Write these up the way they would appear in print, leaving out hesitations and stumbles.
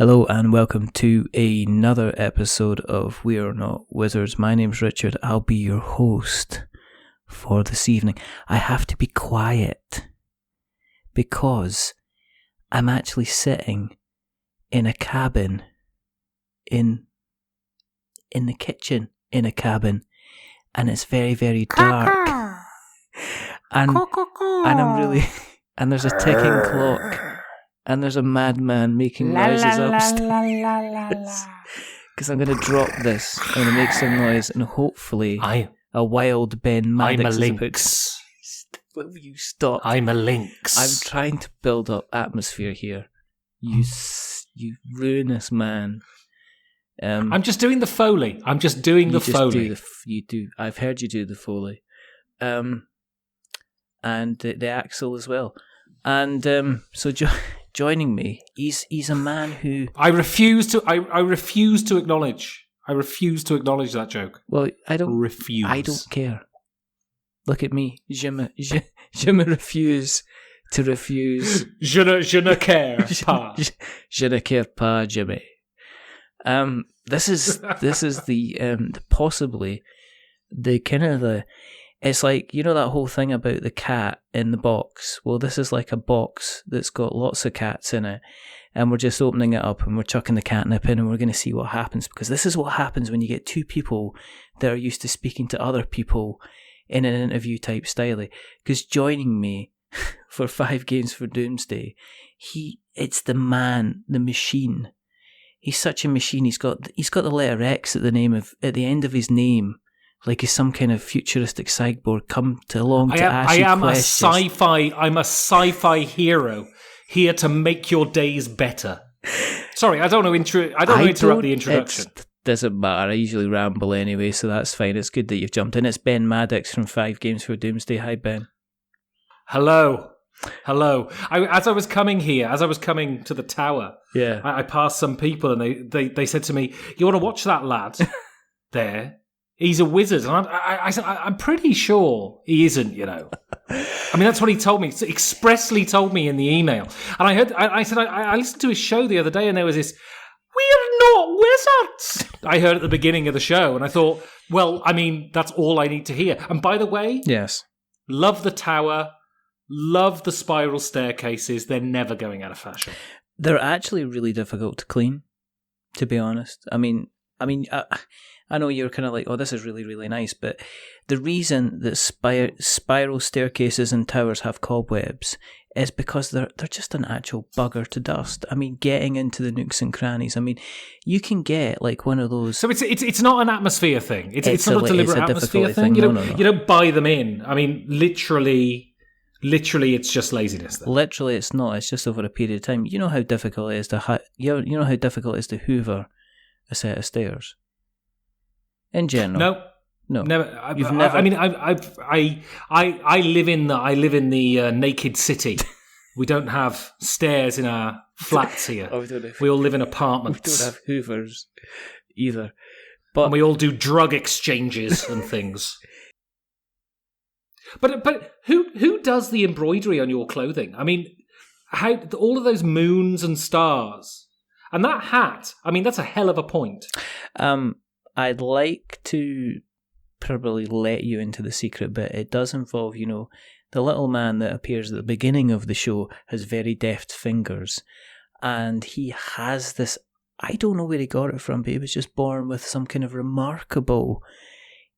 Hello and welcome to another episode of We Are Not Wizards. My name's Richard. I'll be your host for this evening. I have to be quiet because I'm actually sitting in a cabin in the kitchen in a cabin, and it's very, very dark. and I'm really and there's a ticking clock. And there's a madman making noises upstairs. Because I'm going to drop this. I'm going to make some noise, and hopefully a wild Ben Maddox I'm a lynx. Will you stop? I'm a lynx. I'm trying to build up atmosphere here. You ruinous man. I'm just doing the Foley. I'm just doing the Foley. You do. I've heard you do the Foley. And the Axel as well. And joining me, he's a man who I refuse to acknowledge. I refuse to acknowledge that joke. Well, I don't refuse. I don't care. Look at me. Je me refuse to refuse. Je ne care pas. Je ne care pas, Jimmy. This is the possibly the kind of the. It's like, you know that whole thing about the cat in the box? Well, this is like a box that's got lots of cats in it, and we're just opening it up and we're chucking the catnip in and we're going to see what happens, because this is what happens when you get two people that are used to speaking to other people in an interview type style. Because joining me for 5 games for Doomsday, it's the man, the machine. He's such a machine. He's got the letter X at the end of his name. Like he's some kind of futuristic cyborg come along to ask you questions. I'm a sci-fi hero here to make your days better. Sorry, I don't know. I don't interrupt the introduction. It doesn't matter. I usually ramble anyway, so that's fine. It's good that you've jumped in. It's Ben Maddox from 5 Games for Doomsday. Hi, Ben. Hello. As I was coming to the tower, yeah, I passed some people and they said to me, "You want to watch that lad there? He's a wizard." And I said, I'm pretty sure he isn't, you know. I mean, that's what he told me. He expressly told me in the email. And I listened to his show the other day, and there was this, "We're not wizards," I heard at the beginning of the show. And I thought, well, I mean, that's all I need to hear. And by the way, yes, love the tower, love the spiral staircases. They're never going out of fashion. They're actually really difficult to clean, to be honest. I mean, I know you're kind of like, oh, this is really, really nice, but the reason that spiral staircases and towers have cobwebs is because they're just an actual bugger to dust. I mean, getting into the nooks and crannies. I mean, you can get like one of those. So it's not an atmosphere thing. It's not a deliberate atmosphere thing. You don't buy them in. I mean, literally, it's just laziness. Then. Literally, it's not. It's just over a period of time. You know how difficult it is to you know how difficult it is to hoover a set of stairs. In general, no, never. You've never. I mean, I live in the naked city. We don't have stairs in our flats here. We all live in apartments. We don't have hoovers either, but and we all do drug exchanges and things. But who does the embroidery on your clothing? I mean, how all of those moons and stars and that hat? I mean, that's a hell of a point. I'd like to probably let you into the secret, but it does involve, you know, the little man that appears at the beginning of the show has very deft fingers, and he has this, I don't know where he got it from, but he was just born with some kind of remarkable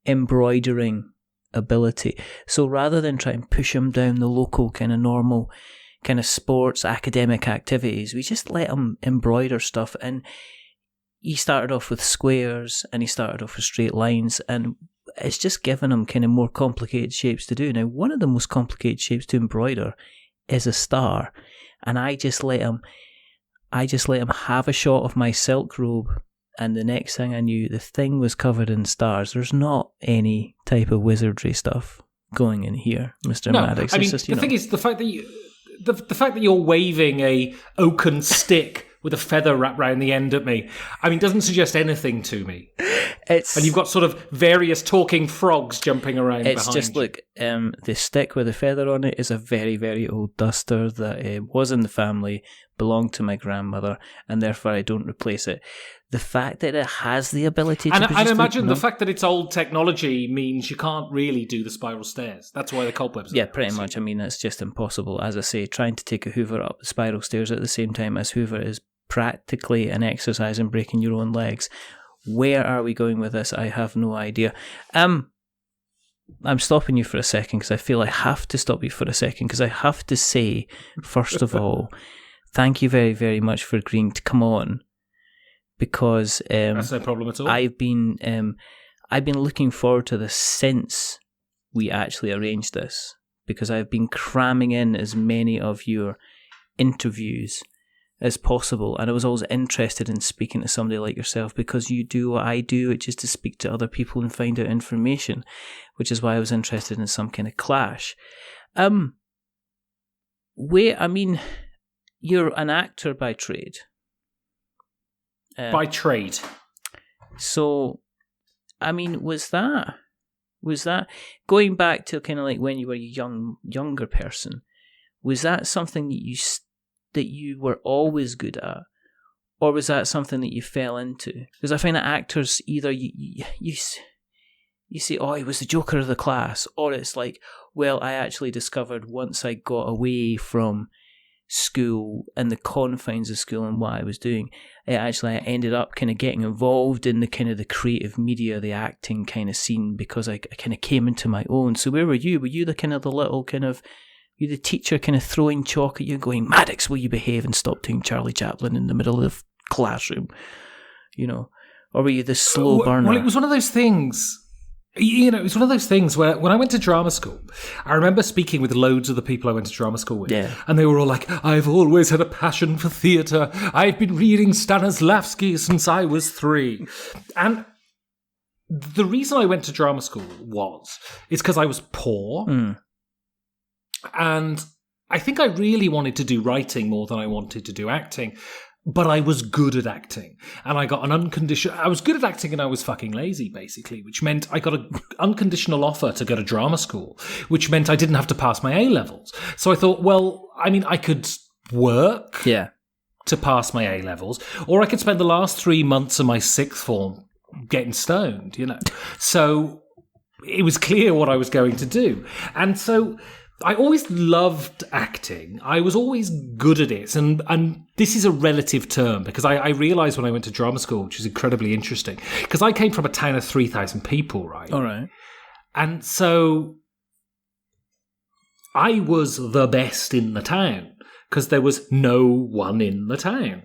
embroidering ability. So rather than try and push him down the local kind of normal kind of sports academic activities, we just let him embroider stuff. And he started off with squares and he started off with straight lines, and it's just given him kind of more complicated shapes to do. Now, one of the most complicated shapes to embroider is a star, and I just let him have a shot of my silk robe, and the next thing I knew, the thing was covered in stars. There's not any type of wizardry stuff going in here, Mr. Maddox. I mean, the thing is, the fact that you're waving a oaken stick with a feather wrapped round the end at me. I mean, doesn't suggest anything to me. And you've got sort of various talking frogs jumping around it's behind just, you. look, the stick with the feather on it is a very, very old duster that was in the family, belonged to my grandmother, and therefore I don't replace it. The fact that it has the ability to... And imagine the fact that it's old technology means you can't really do the spiral stairs. That's why the cobwebs are Yeah, there, pretty much. I mean, it's just impossible. As I say, trying to take a Hoover up the spiral stairs at the same time as Hoover is practically an exercise in breaking your own legs. Where are we going with this? I have no idea. I'm stopping you for a second because I feel I have to stop you for a second because I have to say, first of all, thank you very, very much for agreeing to come on, because that's no problem at all. I've been looking forward to this since we actually arranged this, because I've been cramming in as many of your interviews as possible, and I was always interested in speaking to somebody like yourself because you do what I do, which is to speak to other people and find out information, which is why I was interested in some kind of clash. You're an actor by trade. By trade. So, I mean, was that going back to kind of like when you were a younger person? Was that something that you were always good at, or was that something that you fell into? Because I find that actors either you say, oh, he was the joker of the class, or it's like, well, I actually discovered once I got away from school and the confines of school and what I was doing, I ended up kind of getting involved in the kind of the creative media, the acting kind of scene, because I kind of came into my own. So where were you? Were you the kind of the little kind of, you the teacher kind of throwing chalk at you going, Maddox, will you behave and stop doing Charlie Chaplin in the middle of the classroom? You know, or were you the slow burner? Well, it was one of those things. You know, it's one of those things where when I went to drama school, I remember speaking with loads of the people I went to drama school with. Yeah. And they were all like, I've always had a passion for theatre. I've been reading Stanislavski since I was 3. And the reason I went to drama school is because I was poor. Mm. And I think I really wanted to do writing more than I wanted to do acting. But I was good at acting, and I got I was good at acting and I was fucking lazy, basically, which meant I got an unconditional offer to go to drama school, which meant I didn't have to pass my A-levels. So I thought, well, I mean, I could work to pass my A-levels, or I could spend the last 3 months of my 6th form getting stoned, you know. So it was clear what I was going to do. And so I always loved acting. I was always good at it. And this is a relative term, because I realised when I went to drama school, which is incredibly interesting, because I came from a town of 3,000 people, right? All right. And so I was the best in the town, because there was no one in the town,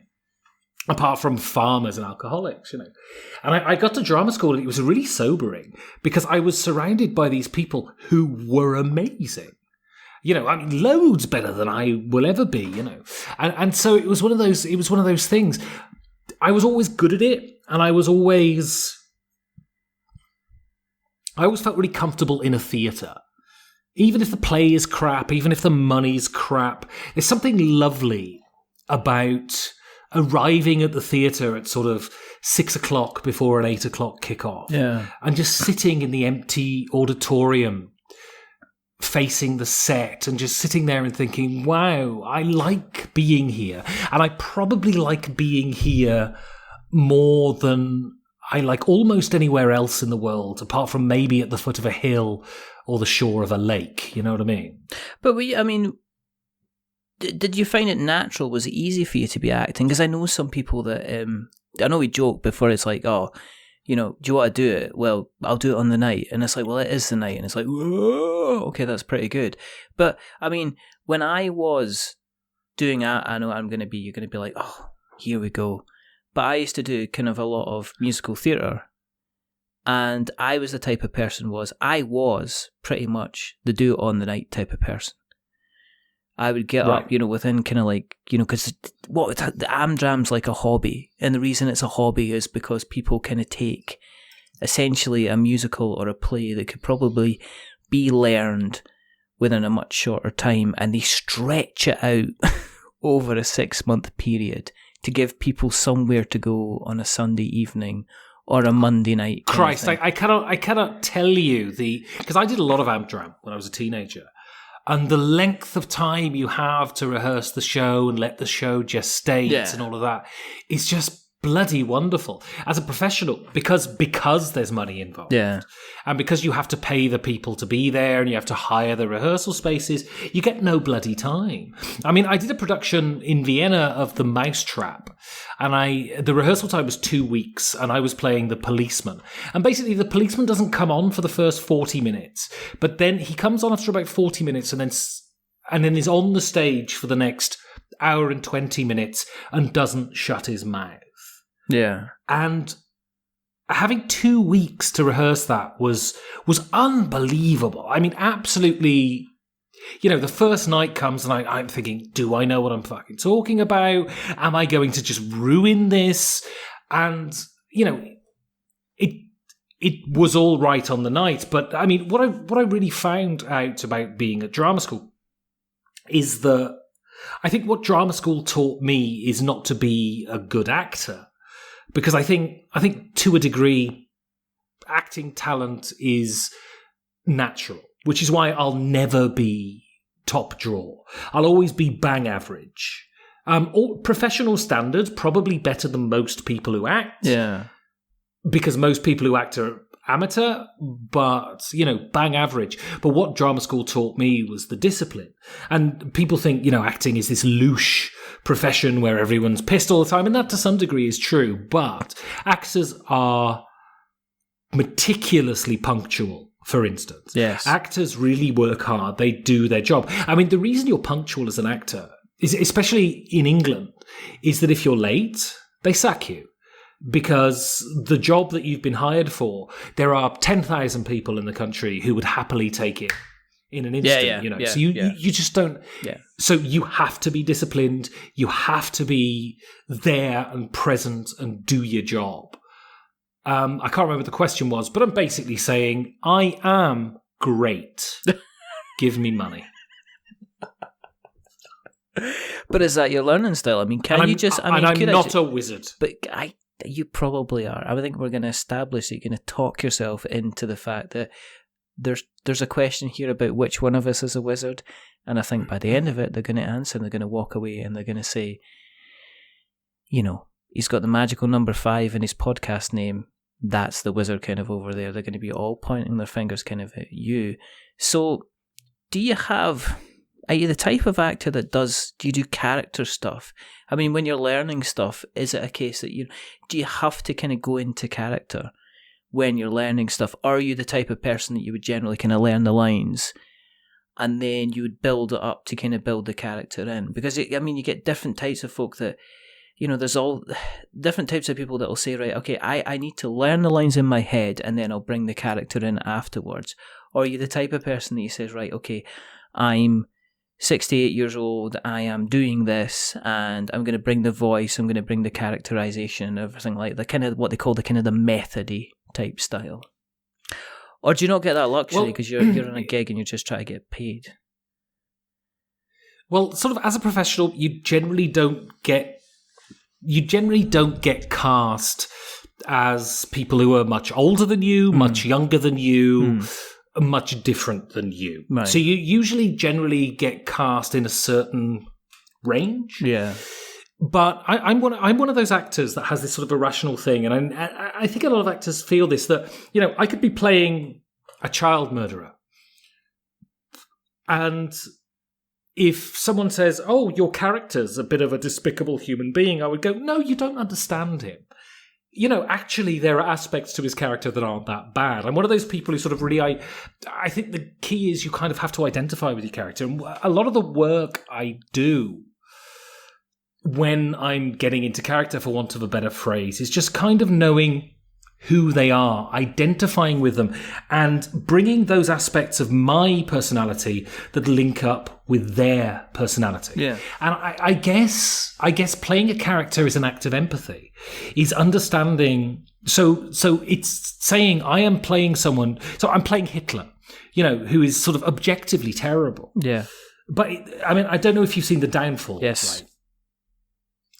apart from farmers and alcoholics, you know. And I got to drama school, and it was really sobering, because I was surrounded by these people who were amazing. You know, I mean, loads better than I will ever be, you know. And so it was one of those things. I was always good at it, and I always felt really comfortable in a theatre. Even if the play is crap, even if the money's crap, there's something lovely about arriving at the theatre at sort of 6 o'clock before an 8 o'clock kick-off. Yeah. And just sitting in the empty auditorium, facing the set, and just sitting there and thinking, wow, I like being here. And I probably like being here more than I like almost anywhere else in the world, apart from maybe at the foot of a hill or the shore of a lake. You know what I mean? But did you find it natural? Was it easy for you to be acting? Because I know some people that, I know we joke before, it's like, oh, you know, do you want to do it? Well, I'll do it on the night. And it's like, well, it is the night. And it's like, whoa, okay, that's pretty good. But, I mean, when I was doing I know you're going to be like, oh, here we go. But I used to do kind of a lot of musical theatre. And I was the type of person I was pretty much the do it on the night type of person. I would get up, you know, within kind of like, you know, because the Amdram's like a hobby. And the reason it's a hobby is because people kind of take essentially a musical or a play that could probably be learned within a much shorter time, and they stretch it out over a 6-month period to give people somewhere to go on a Sunday evening or a Monday night. Christ, I cannot tell you because I did a lot of Amdram when I was a teenager, and the length of time you have to rehearse the show and let the show gestate and all of that is just bloody wonderful as a professional, because there's money involved, and because you have to pay the people to be there and you have to hire the rehearsal spaces, you get no bloody time. I mean, I did a production in Vienna of The Mousetrap, and the rehearsal time was 2 weeks, and I was playing the policeman, and basically the policeman doesn't come on for the first 40 minutes, but then he comes on after about 40 minutes and then is on the stage for the next hour and 20 minutes and doesn't shut his mouth. Yeah. And having 2 weeks to rehearse that was unbelievable. I mean, absolutely, the first night comes and I'm thinking, do I know what I'm fucking talking about? Am I going to just ruin this? And, it was all right on the night. But I mean, what I really found out about being at drama school is that I think what drama school taught me is not to be a good actor. Because I think to a degree, acting talent is natural, which is why I'll never be top draw. I'll always be bang average. Professional standards, probably better than most people who act. Yeah. Because most people who act are amateur, but, bang average. But what drama school taught me was the discipline. And people think, acting is this louche profession where everyone's pissed all the time, and that to some degree is true, but actors are meticulously punctual, for instance. Yes. Actors really work hard. They do their job. I mean, the reason you're punctual as an actor, is, especially in England, is that if you're late, they sack you. Because the job that you've been hired for, there are 10,000 people in the country who would happily take it in an instant, So you just don't. Yeah. So you have to be disciplined. You have to be there and present and do your job. I can't remember what the question was, but I'm basically saying I am great. Give me money. But is that your learning style? I mean, I'm not a wizard. But you probably are. I think we're going to establish that you're going to talk yourself into the fact that there's a question here about which one of us is a wizard, and I think by the end of it, they're going to answer, and they're going to walk away, and they're going to say, he's got the magical number 5 in his podcast name. That's the wizard kind of over there. They're going to be all pointing their fingers kind of at you. So, are you the type of actor that do you do character stuff? I mean, when you're learning stuff, is it a case that do you have to kind of go into character when you're learning stuff? Or are you the type of person that you would generally kind of learn the lines and then you would build it up to kind of build the character in? Because, you get different types of folk that, there's all different types of people that will say, right, okay, I need to learn the lines in my head and then I'll bring the character in afterwards. Or are you the type of person that says, right, okay, I'm 68 years old, I am doing this, and I'm going to bring the voice, I'm going to bring the characterization, everything like the kind of what they call the methody type style. Or do you not get that luxury because you're on a gig and you're just trying to get paid? Well, sort of as a professional, you generally don't get cast as people who are much older than you, much younger than you. Much different than you. Right. So you usually generally get cast in a certain range. Yeah. But I'm one of those actors that has this sort of irrational thing, and I think a lot of actors feel this, that I could be playing a child murderer, and if someone says, "Oh, your character's a bit of a despicable human being," I would go, "No, you don't understand him. Actually, there are aspects to his character that aren't that bad." I'm one of those people who sort of really, I think the key is you kind of have to identify with your character. And a lot of the work I do when I'm getting into character, for want of a better phrase, is just kind of knowing who they are, identifying with them, and bringing those aspects of my personality that link up with their personality. Yeah. And I guess playing a character is an act of empathy, is understanding. So it's saying I am playing someone. So I'm playing Hitler, who is sort of objectively terrible. Yeah. But I don't know if you've seen The Downfall. Yes.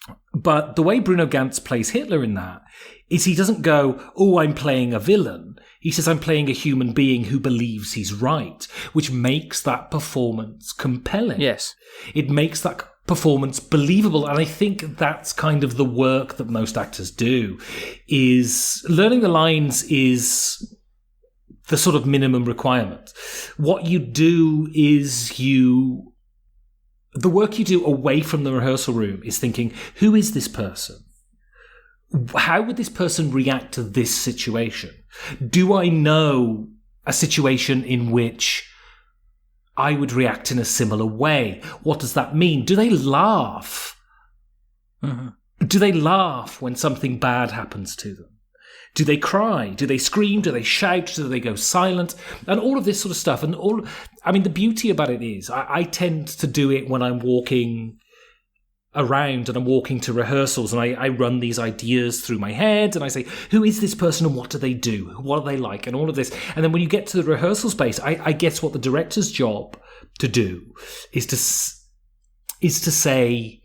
Right? But the way Bruno Ganz plays Hitler in that is he doesn't go, oh, I'm playing a villain. He says, I'm playing a human being who believes he's right, which makes that performance compelling. Yes. It makes that performance believable. And I think that's kind of the work that most actors do, is learning the lines is the sort of minimum requirement. What you do is the work you do away from the rehearsal room is thinking, who is this person? How would this person react to this situation? Do I know a situation in which I would react in a similar way? What does that mean? Do they laugh? Mm-hmm. Do they laugh when something bad happens to them? Do they cry? Do they scream? Do they shout? Do they go silent? And all of this sort of stuff. And the beauty about it is I tend to do it when I'm walking around and I'm walking to rehearsals and I run these ideas through my head and I say, who is this person and what do they do? What are they like? And all of this. And then when you get to the rehearsal space, I guess what the director's job to do is to say,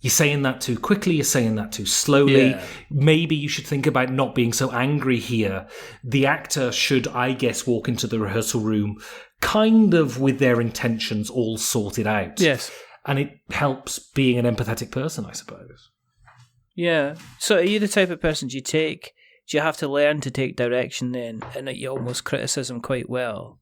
you're saying that too quickly, you're saying that too slowly. Yeah. Maybe you should think about not being so angry here. The actor should, I guess, walk into the rehearsal room kind of with their intentions all sorted out. Yes. And it helps being an empathetic person, I suppose. Yeah. So are you the type of person, do you have to learn to take direction then and that you almost criticism quite well?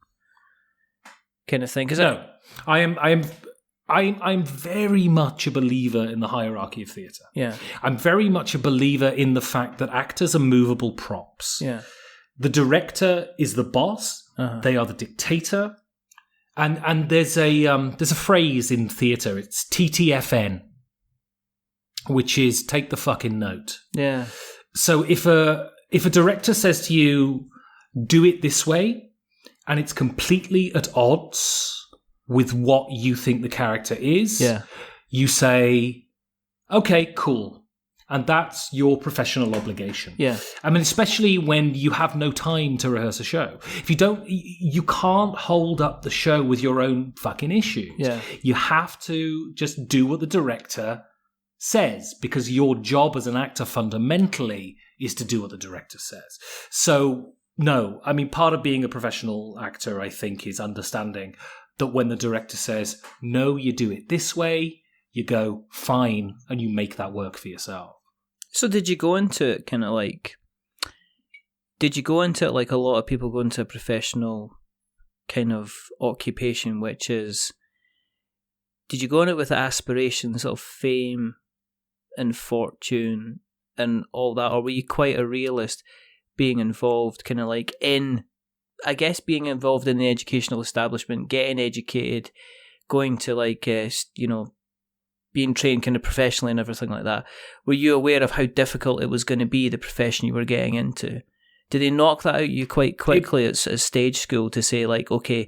Kind of thing? No. I'm very much a believer in the hierarchy of theatre. Yeah. I'm very much a believer in the fact that actors are movable props. Yeah. The director is the boss. Uh-huh. They are the dictator. And there's a phrase in theatre. It's TTFN, which is take the fucking note. Yeah. So if a director says to you, do it this way, and it's completely at odds with what you think the character is, you say, okay, cool. And that's your professional obligation. Yeah. I mean, especially when you have no time to rehearse a show. If you can't hold up the show with your own fucking issues. Yeah. You have to just do what the director says, because your job as an actor fundamentally is to do what the director says. So, no, I mean, part of being a professional actor, I think, is understanding that when the director says, no, you do it this way, you go, fine, and you make that work for yourself. So did you go into it kind of like... Did you go into it like a lot of people go into a professional kind of occupation, which is... Did you go in it with aspirations of fame and fortune and all that? Or were you quite a realist being involved kind of like in... I guess being involved in the educational establishment, getting educated, going to like, being trained kind of professionally and everything like that. Were you aware of how difficult it was going to be, the profession you were getting into? Did they knock that out you quite quickly at stage school to say like, okay,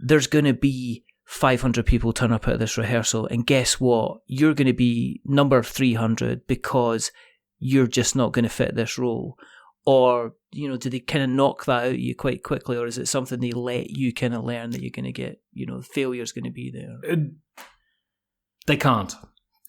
there's going to be 500 people turn up at this rehearsal and guess what? You're going to be number 300 because you're just not going to fit this role. Or, did they kind of knock that out you quite quickly, or is it something they let you kind of learn that you're going to get, failure's going to be there? They can't.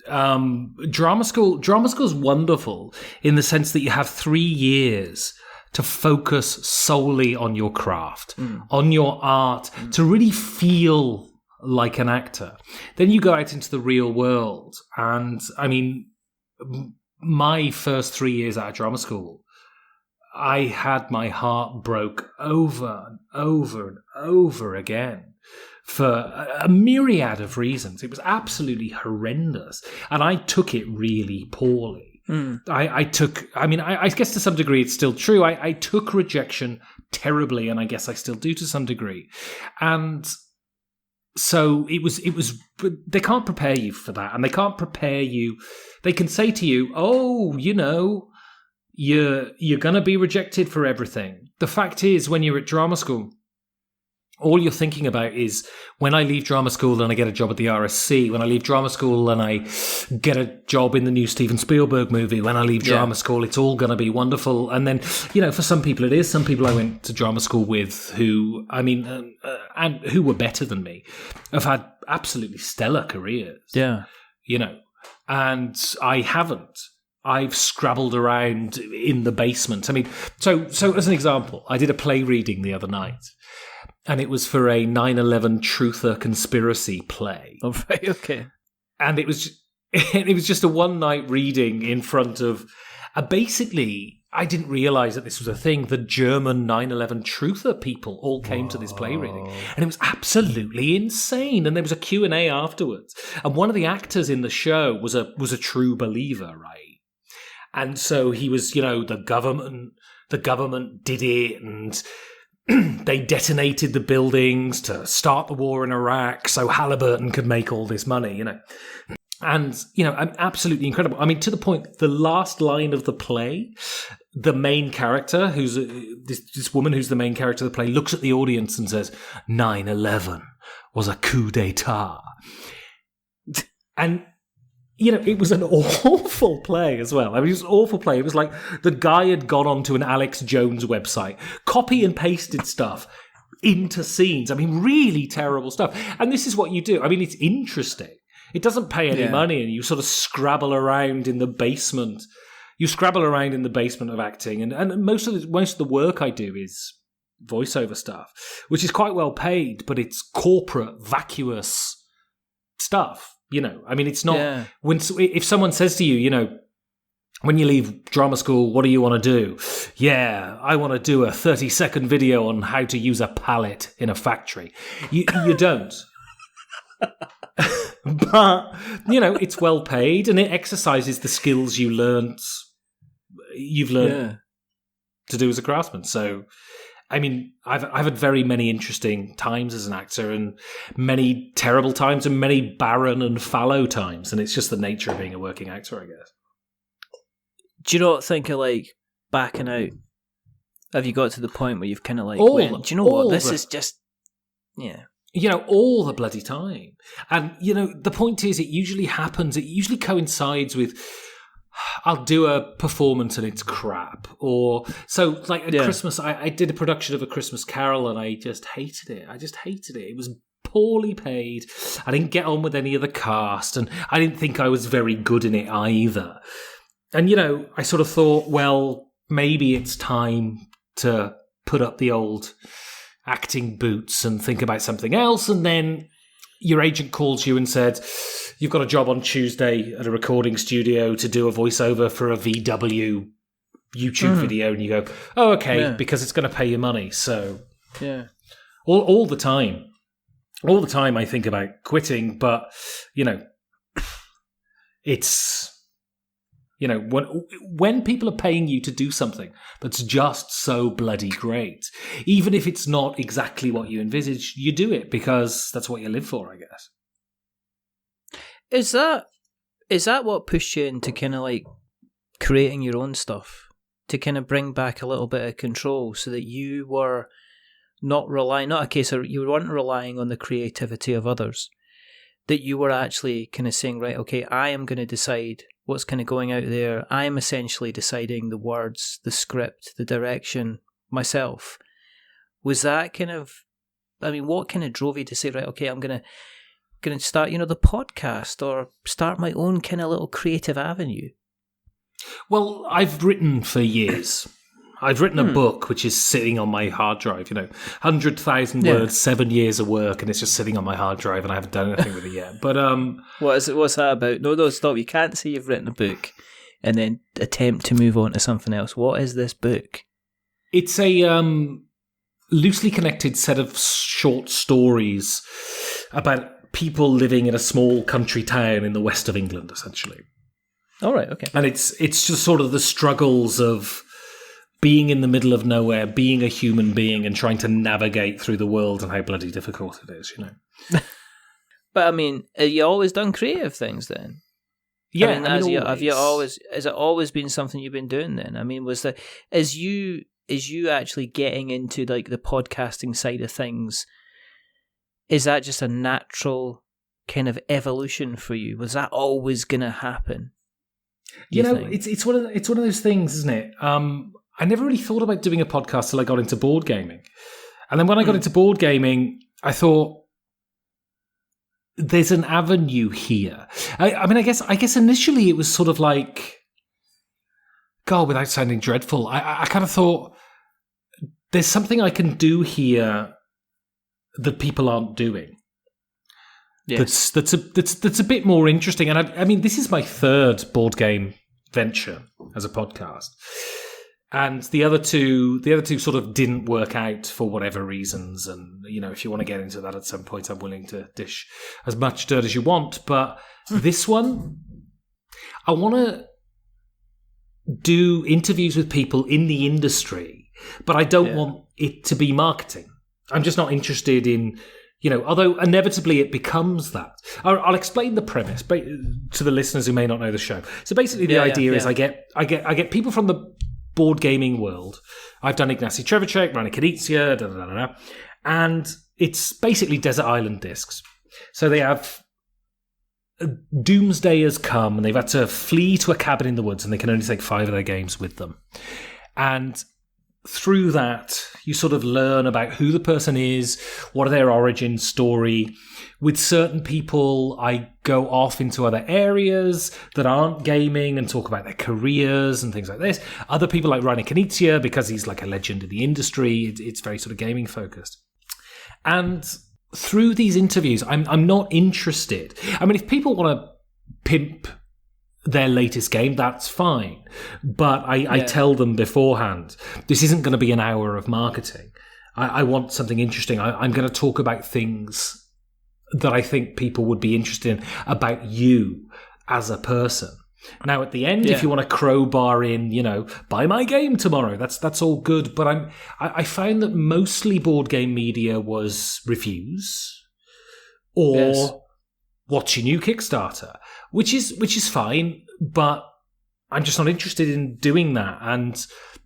Drama school's wonderful in the sense that you have 3 years to focus solely on your craft, on your art, to really feel like an actor. Then you go out into the real world. And, I mean, my first 3 years out of drama school, I had my heart broke over and over and over again for a myriad of reasons. It was absolutely horrendous. And I took it really poorly. I guess to some degree it's still true. I took rejection terribly, and I guess I still do to some degree. And so it was, they can't prepare you for that. And they can't prepare you. They can say to you, oh, you're going to be rejected for everything. The fact is, when you're at drama school, all you're thinking about is, when I leave drama school and I get a job at the RSC, when I leave drama school and I get a job in the new Steven Spielberg movie, when I leave drama school, it's all going to be wonderful. And then, for some people it is. Some people I went to drama school with who, and who were better than me, have had absolutely stellar careers. Yeah. and I haven't. I've scrabbled around in the basement. I mean, so as an example, I did a play reading the other night, and it was for a 9/11 truther conspiracy play. Oh, right, okay. And it was just a one-night reading in front of basically, I didn't realise that this was a thing. The German 9/11 truther people all came to this play reading, and it was absolutely insane. And there was a Q&A afterwards, and one of the actors in the show was a true believer, right? And so he was, the government did it, and they detonated the buildings to start the war in Iraq so Halliburton could make all this money, And, absolutely incredible. I mean, to the point, the last line of the play, the main character, who's this woman who's the main character of the play, looks at the audience and says, 9/11 was a coup d'etat. And, it was an awful play as well. I mean, it was an awful play. It was like the guy had gone onto an Alex Jones website, copy and pasted stuff into scenes. I mean, really terrible stuff. And this is what you do. I mean, it's interesting. It doesn't pay any money, and you sort of scrabble around in the basement. You scrabble around in the basement of acting, and most of the work I do is voiceover stuff, which is quite well paid, but it's corporate, vacuous stuff. I mean, it's not if someone says to you, when you leave drama school, what do you want to do? Yeah, I want to do a 30-second video on how to use a pallet in a factory. You don't. But, it's well paid, and it exercises the skills you've learned to do as a craftsman. So, I mean, I've had very many interesting times as an actor, and many terrible times, and many barren and fallow times, and it's just the nature of being a working actor, I guess. Do you not think of, backing out? Have you got to the point where you've kind of went, do you know what, this is just, all the bloody time. And, the point is, it usually coincides with, I'll do a performance and it's crap. Or, so, at Christmas, I did a production of A Christmas Carol, and I just hated it. It was poorly paid. I didn't get on with any of the cast, and I didn't think I was very good in it either. And, I sort of thought, well, maybe it's time to put up the old acting boots and think about something else. And then your agent calls you and said, you've got a job on Tuesday at a recording studio to do a voiceover for a VW YouTube video. And you go, oh, okay, because it's going to pay you money. So all the time I think about quitting, but, it's... when people are paying you to do something that's just so bloody great, even if it's not exactly what you envisage, you do it because that's what you live for, I guess. Is that what pushed you into kind of creating your own stuff, to kind of bring back a little bit of control, so that you were not a case of you weren't relying on the creativity of others, that you were actually kind of saying, right, okay, I am going to decide what's kind of going out there. I am essentially deciding the words, the script, the direction myself. Was that kind of, what kind of drove you to say, right, okay, I'm going to start, the podcast, or start my own kind of little creative avenue? Well, I've written for years. I've written a book which is sitting on my hard drive, 100,000 words, 7 years of work, and it's just sitting on my hard drive, and I haven't done anything with it yet. But what's that about? No, stop. You can't say you've written a book and then attempt to move on to something else. What is this book? It's a loosely connected set of short stories about people living in a small country town in the west of England, essentially. All right, okay. And it's just sort of the struggles of being in the middle of nowhere, being a human being, and trying to navigate through the world, and how bloody difficult it is, But have you always done creative things then? Yeah, has it always been something you've been doing then? Is you actually getting into the podcasting side of things? Is that just a natural kind of evolution for you? Was that always going to happen? It's one of those things, isn't it? I never really thought about doing a podcast till I got into board gaming. And then when I got into board gaming, I thought, there's an avenue here. I mean, I guess initially it was sort of like, God, without sounding dreadful, I kind of thought there's something I can do here that people aren't doing. Yes. That's a bit more interesting. And I mean, this is my third board game venture as a podcast. And the other two sort of didn't work out for whatever reasons. And, if you want to get into that at some point, I'm willing to dish as much dirt as you want. But this one, I want to do interviews with people in the industry, but I don't want it to be marketing. I'm just not interested in, although inevitably it becomes that. I'll explain the premise to the listeners who may not know the show. So basically the idea is I get people from the board gaming world. I've done Ignacy Trzewiczek, Rani Knizia, and it's basically Desert Island Discs. So they have Doomsday has come and they've had to flee to a cabin in the woods and they can only take 5 of their games with them. And through that, you sort of learn about who the person is, what are their origin story. With certain people, I go off into other areas that aren't gaming and talk about their careers and things like this. Other people like Rani Knizia, because he's like a legend in the industry, it's very sort of gaming focused. And through these interviews, I'm not interested. I mean, if people want to pimp their latest game, that's fine. But I tell them beforehand, this isn't going to be an hour of marketing. I want something interesting. I'm going to talk about things that I think people would be interested in about you as a person. Now, at the end, if you want to crowbar in, buy my game tomorrow, that's all good. But I found that mostly board game media was reviews or watch your new Kickstarter, which is fine, but I'm just not interested in doing that. And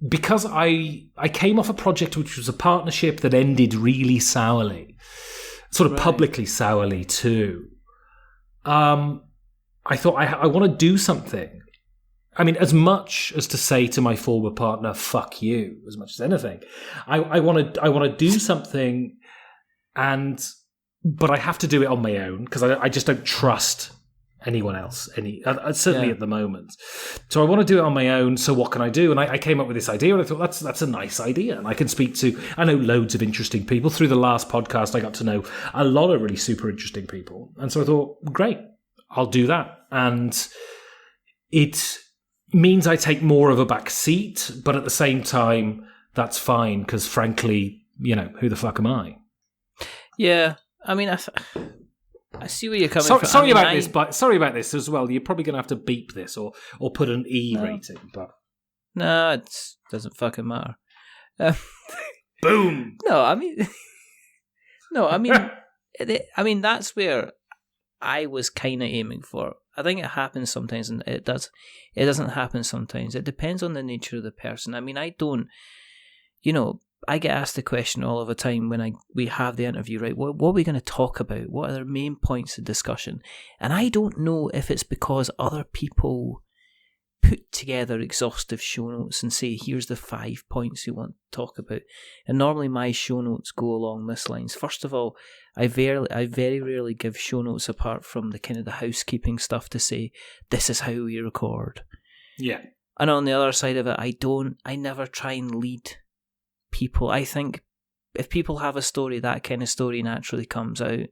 because I came off a project which was a partnership that ended really sourly, sort of publicly sourly too, I thought I want to do something. I mean, as much as to say to my former partner, fuck you, as much as anything. I want to do something, but I have to do it on my own because I just don't trust anyone else, certainly at the moment. So I want to do it on my own, so what can I do? And I came up with this idea, and I thought, that's a nice idea. And I can speak to, I know loads of interesting people. Through the last podcast, I got to know a lot of really super interesting people. And so I thought, great, I'll do that. And it means I take more of a back seat, but at the same time, that's fine, because frankly, who the fuck am I? Yeah, I mean, I see where you're coming from. Sorry about this as well. You're probably going to have to beep this or put an E rating. But no, it doesn't fucking matter. Boom. No, I mean, that's where I was kind of aiming for. I think it happens sometimes, and it doesn't happen sometimes. It depends on the nature of the person. I mean, I don't, I get asked the question all of the time when we have the interview, right? What are we going to talk about? What are the main points of discussion? And I don't know if it's because other people put together exhaustive show notes and say, here's the 5 points you want to talk about. And normally my show notes go along this lines. First of all, I very rarely give show notes apart from the kind of the housekeeping stuff to say, this is how we record. Yeah. And on the other side of it, I never try and lead people. I think if people have a story, that kind of story naturally comes out.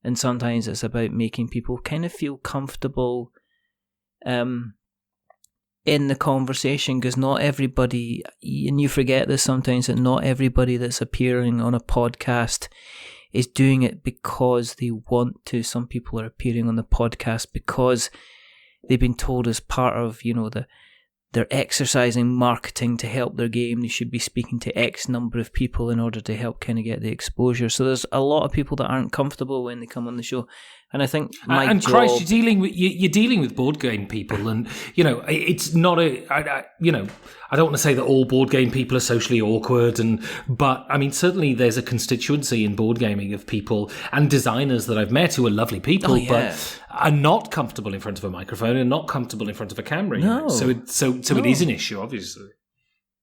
And sometimes it's about making people kind of feel comfortable in the conversation, because not everybody, and you forget this sometimes, that not everybody that's appearing on a podcast is doing it because they want to. Some people are appearing on the podcast because they've been told as part of, they're exercising marketing to help their game. They should be speaking to X number of people in order to help kind of get the exposure. So there's a lot of people that aren't comfortable when they come on the show. And I think job... Christ, you're dealing with board game people, and it's not I don't want to say that all board game people are socially awkward, but I mean certainly there's a constituency in board gaming of people and designers that I've met who are lovely people, but are not comfortable in front of a microphone and not comfortable in front of a camera. No. So it is an issue, obviously.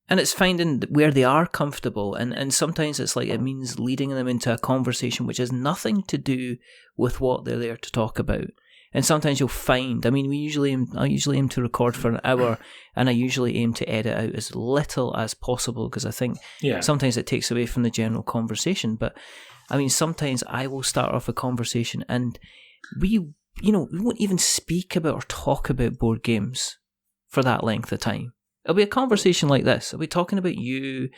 And it's finding where they are comfortable. And sometimes it's like it means leading them into a conversation which has nothing to do with what they're there to talk about. And sometimes you'll find, I mean, I usually aim to record for an hour, and I usually aim to edit out as little as possible, because I think sometimes it takes away from the general conversation. But I mean, sometimes I will start off a conversation and we won't even speak about or talk about board games for that length of time. It'll be a conversation like this. I'll be talking about you,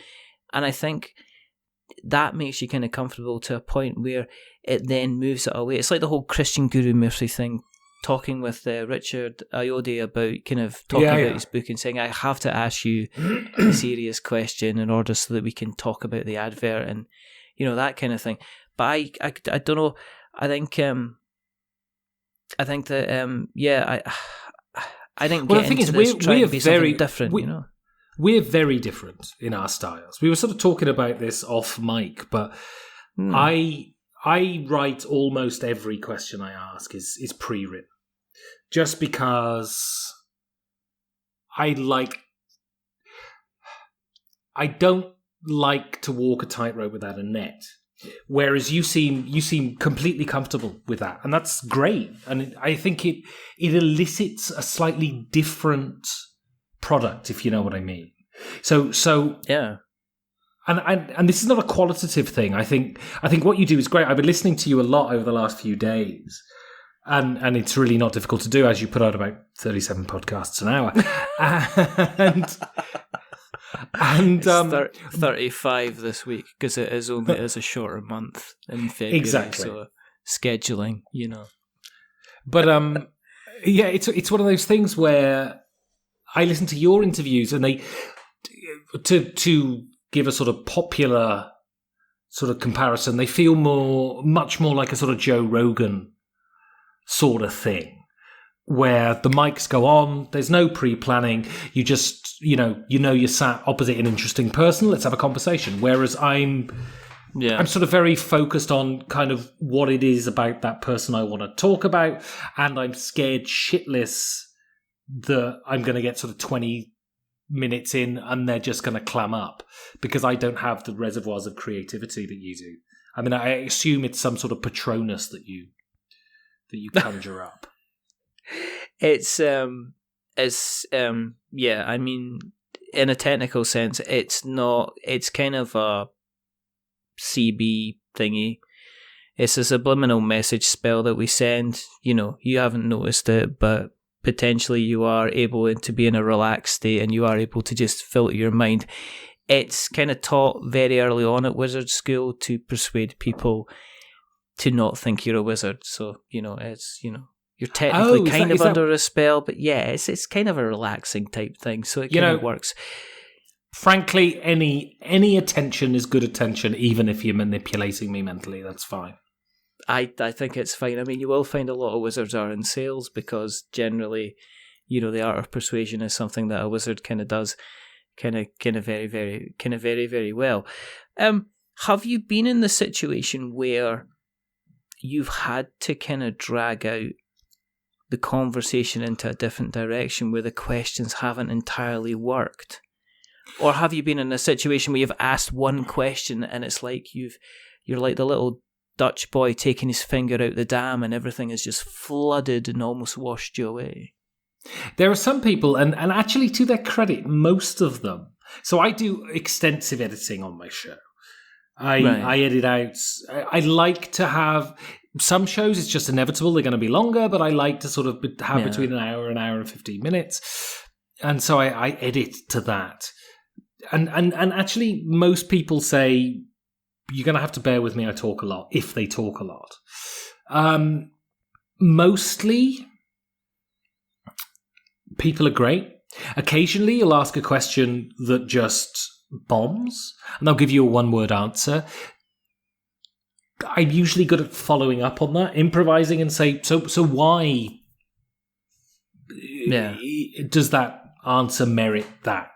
and I think that makes you kind of comfortable to a point where it then moves it away. It's like the whole Christian Guru Murphy thing, talking with Richard Ayoade about kind of talking about his book and saying, I have to ask you a serious question in order so that we can talk about the advert and, that kind of thing. But I don't know. I think that, I didn't get into this trying to be something different, We're very different in our styles. We were sort of talking about this off mic, but I write almost every question I ask is pre-written. Just because I don't like to walk a tightrope without a net. Whereas you seem completely comfortable with that, and that's great. And I think it elicits a slightly different product, if you know what I mean. So yeah. And this is not a qualitative thing. I think what you do is great. I've been listening to you a lot over the last few days, and it's really not difficult to do, as you put out about 37 podcasts an hour, and 35 this week, because it is a shorter month in February. Exactly. So scheduling, But it's one of those things where I listen to your interviews, and they to give a sort of popular sort of comparison, they feel much more like a sort of Joe Rogan sort of thing, where the mics go on, there's no pre-planning, you just, you're sat opposite an interesting person, let's have a conversation. Whereas I'm sort of very focused on kind of what it is about that person I want to talk about, and I'm scared shitless that I'm going to get sort of 20 minutes in and they're just going to clam up, because I don't have the reservoirs of creativity that you do. I mean, I assume it's some sort of Patronus that you conjure up. It's I mean, in a technical sense, it's not. It's kind of a CB thingy. It's a subliminal message spell that we send. You haven't noticed it, but potentially you are able to be in a relaxed state, and you are able to just filter your mind. It's kind of taught very early on at wizard school to persuade people to not think you're a wizard. So it's you're technically kind of under a spell, but it's kind of a relaxing type thing. So it kind of works. Frankly, any attention is good attention, even if you're manipulating me mentally. That's fine. I think it's fine. I mean, you will find a lot of wizards are in sales, because generally, the art of persuasion is something that a wizard kind of does kind of very, very, very, very well. Have you been in the situation where you've had to kind of drag out the conversation into a different direction, where the questions haven't entirely worked? Or have you been in a situation where you've asked one question and it's like you're like the little Dutch boy taking his finger out the dam, and everything is just flooded and almost washed you away? There are some people, and actually to their credit, most of them. So I do extensive editing on my show. I edit out. I like to have some shows. It's just inevitable; they're going to be longer. But I like to sort of have between an hour and 15 minutes, and so I edit to that. And actually, most people say you're going to have to bear with me. I talk a lot, if they talk a lot. Mostly, people are great. Occasionally, you'll ask a question that just bombs, and they'll give you a one-word answer. I'm usually good at following up on that, improvising, and say, so why does that answer merit that?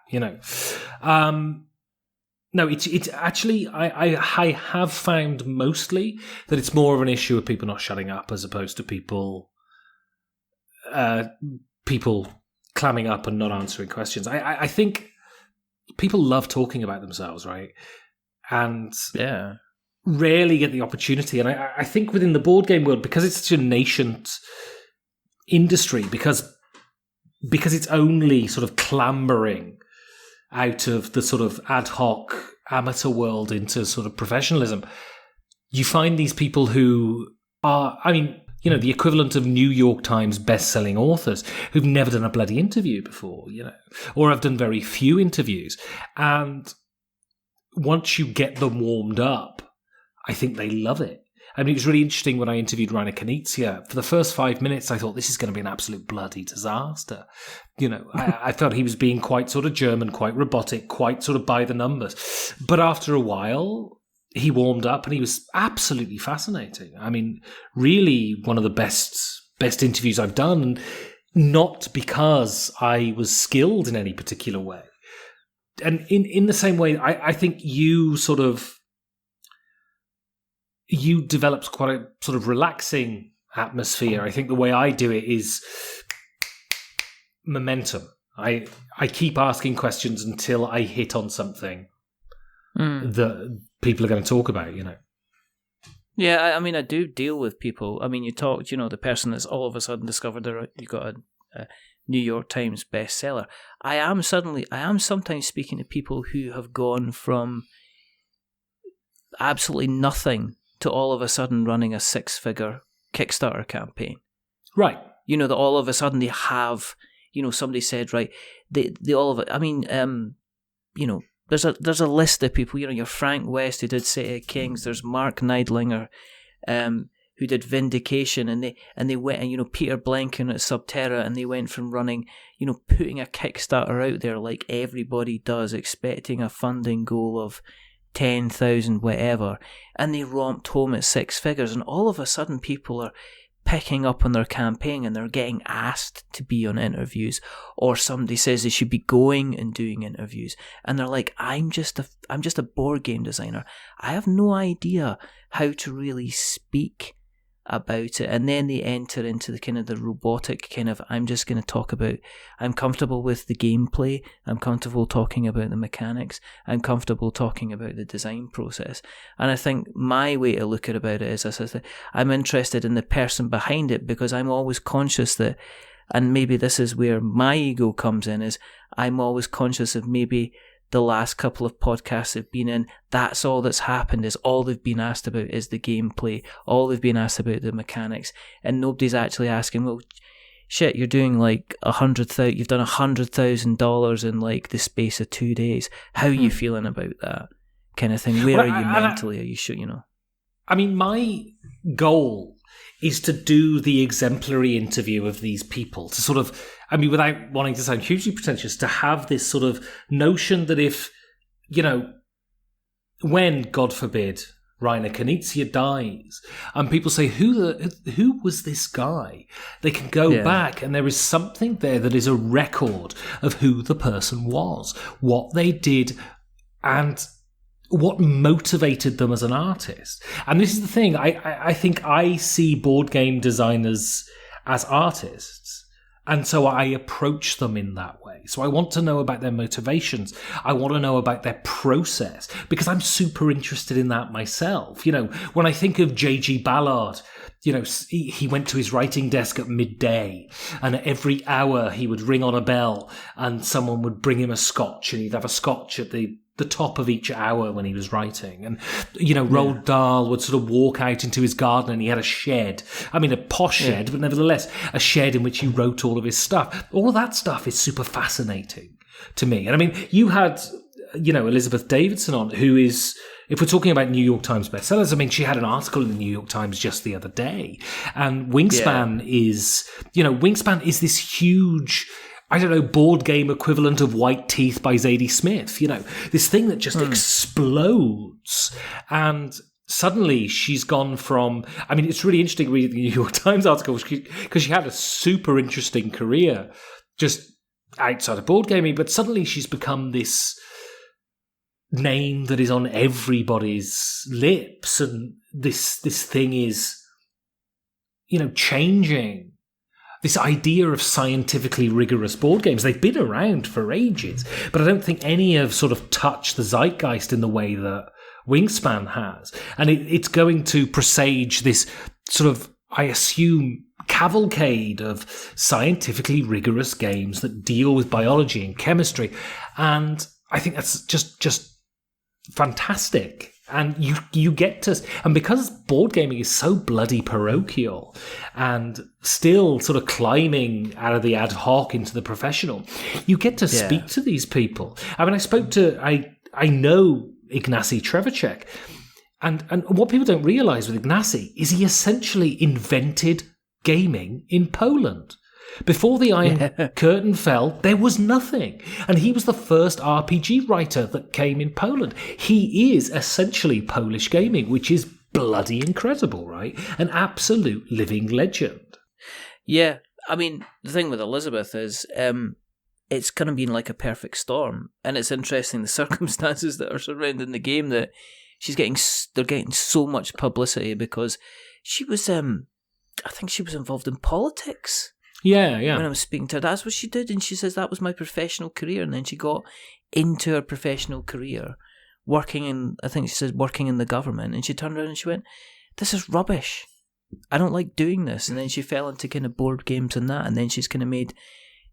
No, it's actually, I have found mostly that it's more of an issue of people not shutting up, as opposed to people clamming up and not answering questions. I think people love talking about themselves, right? And Yeah. rarely get the opportunity. And I think within the board game world, because it's such a nascent industry, because it's only sort of clambering out of the sort of ad hoc amateur world into sort of professionalism, you find these people who are, I mean, you know, the equivalent of New York Times best-selling authors who've never done a bloody interview before, you know, or have done very few interviews. And once you get them warmed up, I think they love it. I mean, it was really interesting when I interviewed Rainer Knizia. For the first 5 minutes, I thought, this is going to be an absolute bloody disaster. You know, I felt he was being quite sort of German, quite robotic, quite sort of by the numbers. But after a while, he warmed up and he was absolutely fascinating. I mean, really one of the best interviews I've done, and not because I was skilled in any particular way. And in the same way, I think you developed quite a sort of relaxing atmosphere. I think the way I do it is momentum. I keep asking questions until I hit on something that people are going to talk about, you know. Yeah, I mean, I do deal with people. I mean, you talked, you know, the person that's all of a sudden discovered you got a New York Times bestseller. I am sometimes speaking to people who have gone from absolutely nothing to all of a sudden running a 6-figure Kickstarter campaign. Right. You know, that all of a sudden they have, you know, somebody said, right, they all of it. I mean, you know, there's a list of people, you know, your Frank West who did City of Kings, there's Mark Neidlinger, who did Vindication, and they went, and, you know, Peter Blenken at Subterra, and they went from running, you know, putting a Kickstarter out there like everybody does, expecting a funding goal of 10,000 whatever, and they romped home at 6 figures, and all of a sudden people are picking up on their campaign and they're getting asked to be on interviews, or somebody says they should be going and doing interviews, and they're like, I'm just a board game designer, I have no idea how to really speak about it. And then they enter into the kind of the robotic kind of, I'm just going to talk about, I'm comfortable with the gameplay, I'm comfortable talking about the mechanics, I'm comfortable talking about the design process. And I think my way to look at about it is, as I said, I'm interested in the person behind it, because I'm always conscious that, and maybe this is where my ego comes in, is I'm always conscious of maybe the last couple of podcasts have been in, that's all that's happened, is all they've been asked about is the gameplay, all they've been asked about the mechanics, and nobody's actually asking, well, shit, you're doing like you've done $100,000 in like the space of 2 days, how are you feeling about that kind of thing? Where are you mentally? Are you sure, you know? I mean, my goal is to do the exemplary interview of these people, to sort of, I mean, without wanting to sound hugely pretentious, to have this sort of notion that if, you know, when, God forbid, Rainer Knizia dies, and people say, who was this guy? They can go back, and there is something there that is a record of who the person was, what they did, and what motivated them as an artist. And this is the thing, I think I see board game designers as artists, and so I approach them in that way. So I want to know about their motivations. I want to know about their process, because I'm super interested in that myself. You know, when I think of J.G. Ballard, you know, he went to his writing desk at midday, and every hour he would ring on a bell and someone would bring him a scotch, and he'd have a scotch at the top of each hour when he was writing. And, you know, Roald Dahl would sort of walk out into his garden, and he had a shed. I mean, a posh shed, but nevertheless, a shed in which he wrote all of his stuff. All of that stuff is super fascinating to me. And I mean, you had, you know, Elizabeth Davidson on, who is, if we're talking about New York Times bestsellers, I mean, she had an article in the New York Times just the other day. And Wingspan is, you know, Wingspan is this huge, I don't know, board game equivalent of White Teeth by Zadie Smith, you know, this thing that just explodes. And suddenly she's gone from, I mean, it's really interesting reading the New York Times article, because she had a super interesting career just outside of board gaming, but suddenly she's become this name that is on everybody's lips, and this thing is, you know, changing this idea of scientifically rigorous board games. They've been around for ages, but I don't think any have sort of touched the zeitgeist in the way that Wingspan has. And it's going to presage this sort of, I assume, cavalcade of scientifically rigorous games that deal with biology and chemistry. And I think that's just fantastic. And you get to, and because board gaming is so bloody parochial and still sort of climbing out of the ad hoc into the professional, you get to speak to these people. I mean, I know Ignacy Trzewiczek, and what people don't realize with Ignacy is he essentially invented gaming in Poland. Before the Iron Curtain fell, there was nothing. And he was the first RPG writer that came in Poland. He is essentially Polish gaming, which is bloody incredible, right? An absolute living legend. Yeah, I mean, the thing with Elizabeth is it's kind of been like a perfect storm. And it's interesting the circumstances that are surrounding the game that they're getting so much publicity because she was, I think she was involved in politics. Yeah. When I was speaking to her, that's what she did. And she says that was my professional career. And then she got into her professional career working in the government. And she turned around and she went, this is rubbish. I don't like doing this. And then she fell into kind of board games and that. And then she's kind of made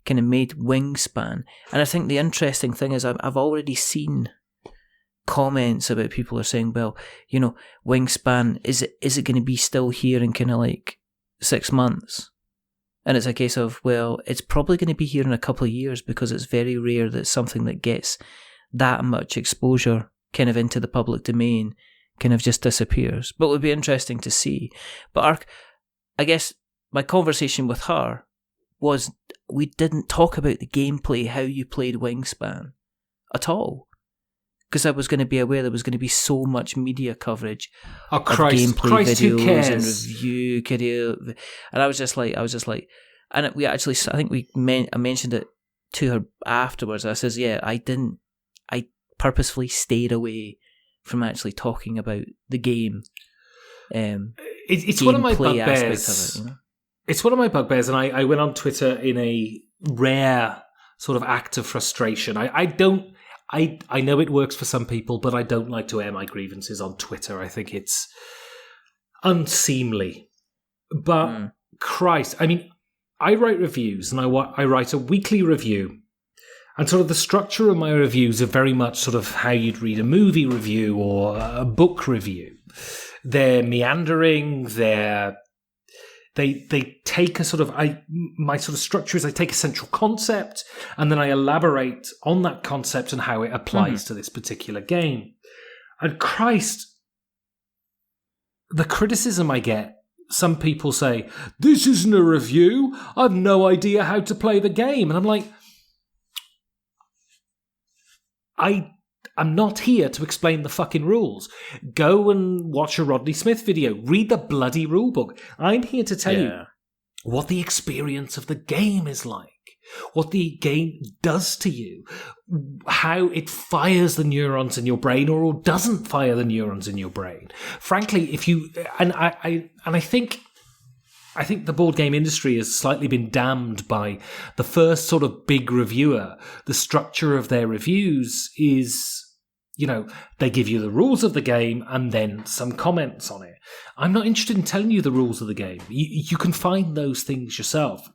Wingspan. And I think the interesting thing is I've already seen comments about people are saying, well, you know, Wingspan, is it going to be still here in kind of like 6 months? And it's a case of, well, it's probably going to be here in a couple of years because it's very rare that something that gets that much exposure kind of into the public domain kind of just disappears. But it would be interesting to see. But I guess my conversation with her was we didn't talk about the gameplay, how you played Wingspan at all. Because I was going to be aware there was going to be so much media coverage of gameplay videos and review video, and I was just like, and I mentioned it to her afterwards. I says, yeah, I purposefully stayed away from actually talking about the game. It's one of my bugbears. You know? It's one of my bugbears, and I went on Twitter in a rare sort of act of frustration. I know it works for some people, but I don't like to air my grievances on Twitter. I think it's unseemly. But Christ, I mean, I write reviews, and I write a weekly review. And sort of the structure of my reviews are very much sort of how you'd read a movie review or a book review. They're meandering, They take a sort of, my sort of structure is I take a central concept and then I elaborate on that concept and how it applies to this particular game. And Christ, the criticism I get, some people say, this isn't a review, I've no idea how to play the game. And I'm like, I'm not here to explain the fucking rules. Go and watch a Rodney Smith video. Read the bloody rule book. I'm here to tell you what the experience of the game is like, what the game does to you, how it fires the neurons in your brain or doesn't fire the neurons in your brain. Frankly, if you and I think the board game industry has slightly been damned by the first sort of big reviewer. The structure of their reviews is, you know, they give you the rules of the game and then some comments on it. I'm not interested in telling you the rules of the game. You can find those things yourself.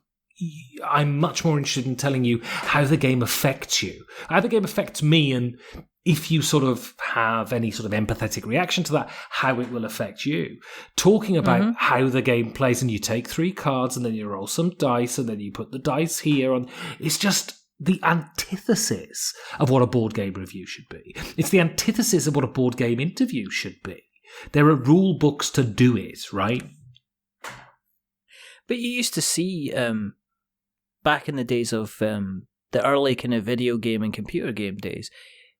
I'm much more interested in telling you how the game affects you, how the game affects me, and if you sort of have any sort of empathetic reaction to that, how it will affect you. Talking about how the game plays, and you take 3 cards and then you roll some dice and then you put the dice here, and it's just the antithesis of what a board game review should be. It's the antithesis of what a board game interview should be. There are rule books to do it, right? But you used to see, back in the days of the early kind of video game and computer game days,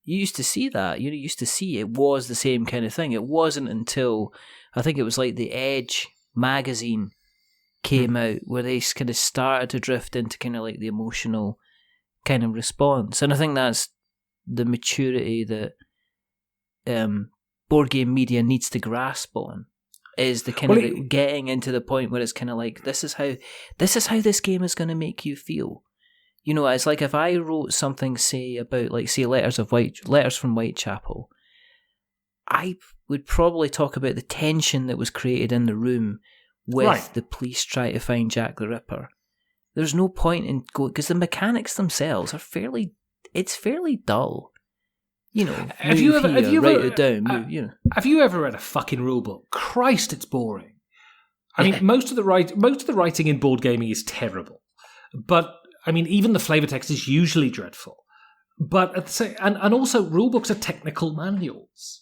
you used to see that. You used to see it was the same kind of thing. It wasn't until, I think it was like the Edge magazine came out, where they kind of started to drift into kind of like the emotional kind of response. And I think that's the maturity that board game media needs to grasp on. is the kind of getting into the point where it's kind of like, this is how this game is going to make you feel. You know, it's like if I wrote something, say, about, like, say, Letters from Whitechapel, I would probably talk about the tension that was created in the room with the police trying to find Jack the Ripper. There's no point in going, because the mechanics themselves are fairly dull. You know, have you ever read a fucking rule book? Christ, it's boring. I mean, most of the writing in board gaming is terrible, but I mean, even the flavor text is usually dreadful. But at the same, and also rulebooks are technical manuals.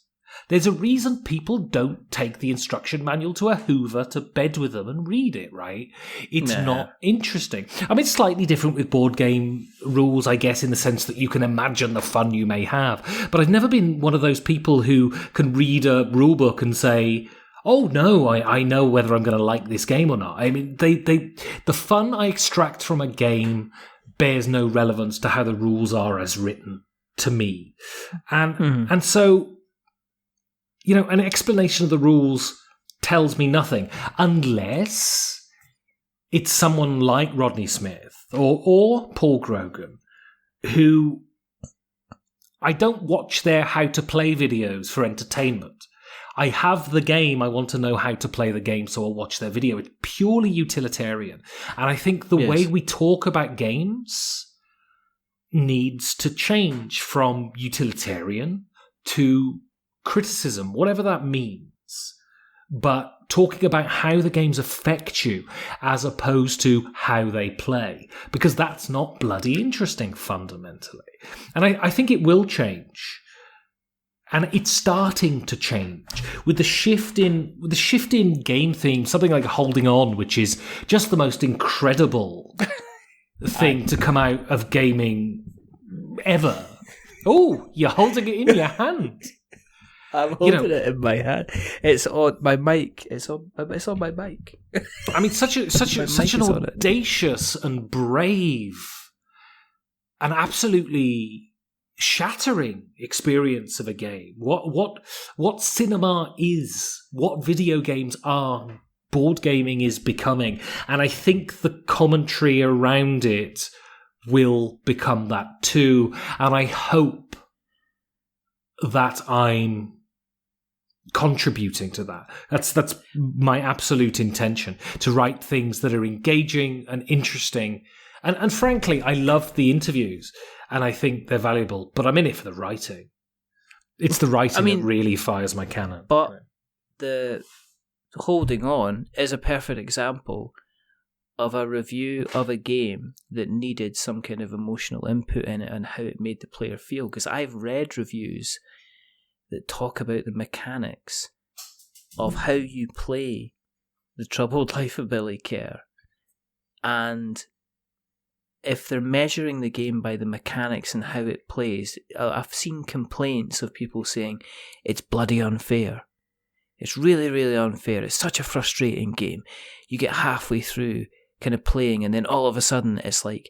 There's a reason people don't take the instruction manual to a Hoover to bed with them and read it, right? It's not interesting. I mean, it's slightly different with board game rules, I guess, in the sense that you can imagine the fun you may have. But I've never been one of those people who can read a rulebook and say, oh no, I know whether I'm going to like this game or not. I mean, the fun I extract from a game bears no relevance to how the rules are as written to me. And so, you know, an explanation of the rules tells me nothing unless it's someone like Rodney Smith or Paul Grogan, who I don't watch their how to play videos for entertainment. I have the game, I want to know how to play the game, so I'll watch their video. It's purely utilitarian. And I think the way we talk about games needs to change from utilitarian to criticism, whatever that means. But talking about how the games affect you as opposed to how they play. Because that's not bloody interesting, fundamentally. And I think it will change. And it's starting to change with the shift in game themes. Something like Holding On, which is just the most incredible thing to come out of gaming ever. Oh, you're holding it in your hand. I'm holding it in my hand. It's on my mic. It's on my mic. I mean, such an audacious and brave and absolutely shattering experience of a game. What cinema is, what video games are, board gaming is becoming, and I think the commentary around it will become that too. And I hope that I'm contributing to that. That's my absolute intention, to write things that are engaging and interesting. And frankly, I love the interviews, and I think they're valuable, but I'm in it for the writing. It's the writing that really fires my cannon. But the Holding On is a perfect example of a review of a game that needed some kind of emotional input in it and how it made the player feel. Because I've read reviews that talk about the mechanics of how you play The Troubled Life of Billy Kerr, and if they're measuring the game by the mechanics and how it plays, I've seen complaints of people saying it's bloody unfair. It's really, really unfair. It's such a frustrating game. You get halfway through kind of playing, and then all of a sudden it's like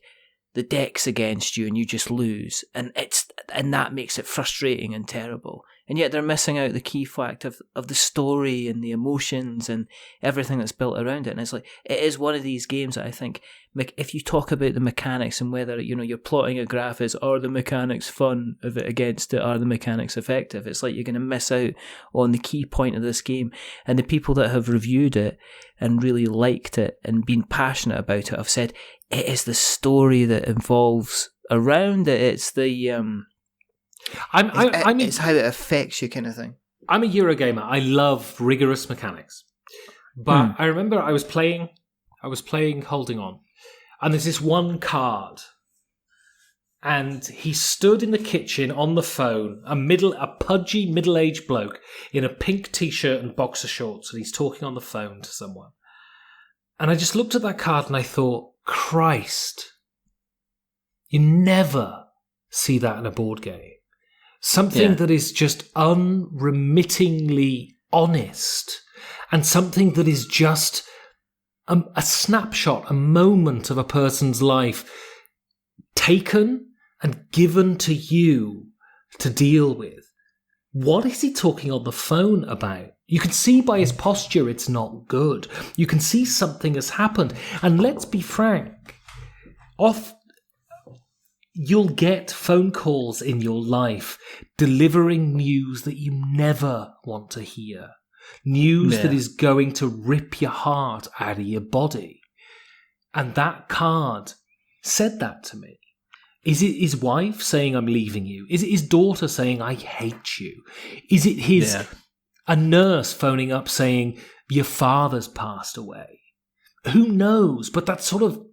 the deck's against you and you just lose, and that makes it frustrating and terrible. And yet they're missing out the key fact of the story and the emotions and everything that's built around it. And it's like, it is one of these games that I think, if you talk about the mechanics and whether, you know, you're plotting a graph as, are the mechanics fun of it against it, are the mechanics effective, it's like you're going to miss out on the key point of this game. And the people that have reviewed it and really liked it and been passionate about it have said it is the story that involves around it. It's the it's how it affects you, kind of thing. I'm a Eurogamer. I love rigorous mechanics, but I remember I was playing Holding On, and there's this one card, and he stood in the kitchen on the phone, a pudgy middle-aged bloke in a pink t-shirt and boxer shorts, and he's talking on the phone to someone. And I just looked at that card and I thought, Christ, you never see that in a board game. Something that is just unremittingly honest, and something that is just a snapshot, a moment of a person's life taken and given to you to deal with. what is he talking on the phone about? You can see by his posture it's not good. You can see something has happened. And let's be frank, you'll get phone calls in your life delivering news that you never want to hear. News that is going to rip your heart out of your body. And that card said that to me. Is it his wife saying, I'm leaving you? Is it his daughter saying, I hate you? Is it a nurse phoning up saying, your father's passed away? Who knows? But that sort of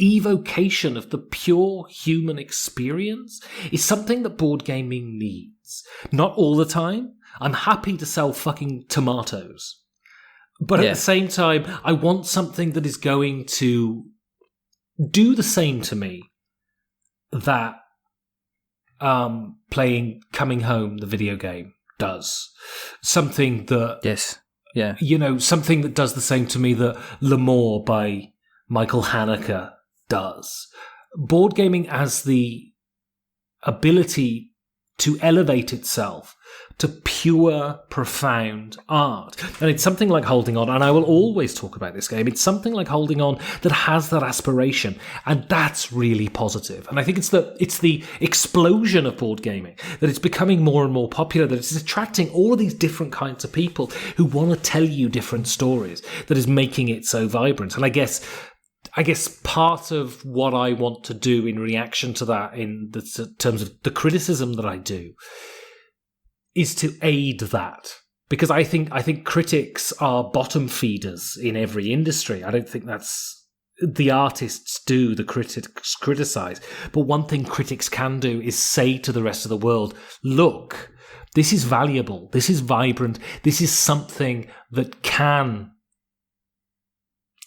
evocation of the pure human experience is something that board gaming needs. Not all the time. I'm happy to sell fucking tomatoes. But at the same time, I want something that is going to do the same to me that playing Coming Home, the video game, does. Something that... something that does the same to me that L'Amour by Michael Haneke does. Board gaming has the ability to elevate itself to pure, profound art. And it's something like Holding On, and I will always talk about this game, it's something like Holding On that has that aspiration, and that's really positive. And I think it's the explosion of board gaming, that it's becoming more and more popular, that it's attracting all of these different kinds of people who want to tell you different stories, that is making it so vibrant. And I guess part of what I want to do in reaction to that, in the terms of the criticism that I do, is to aid that. Because I think critics are bottom feeders in every industry. I don't think that's... The artists do, the critics criticize. But one thing critics can do is say to the rest of the world, look, this is valuable, this is vibrant, this is something that can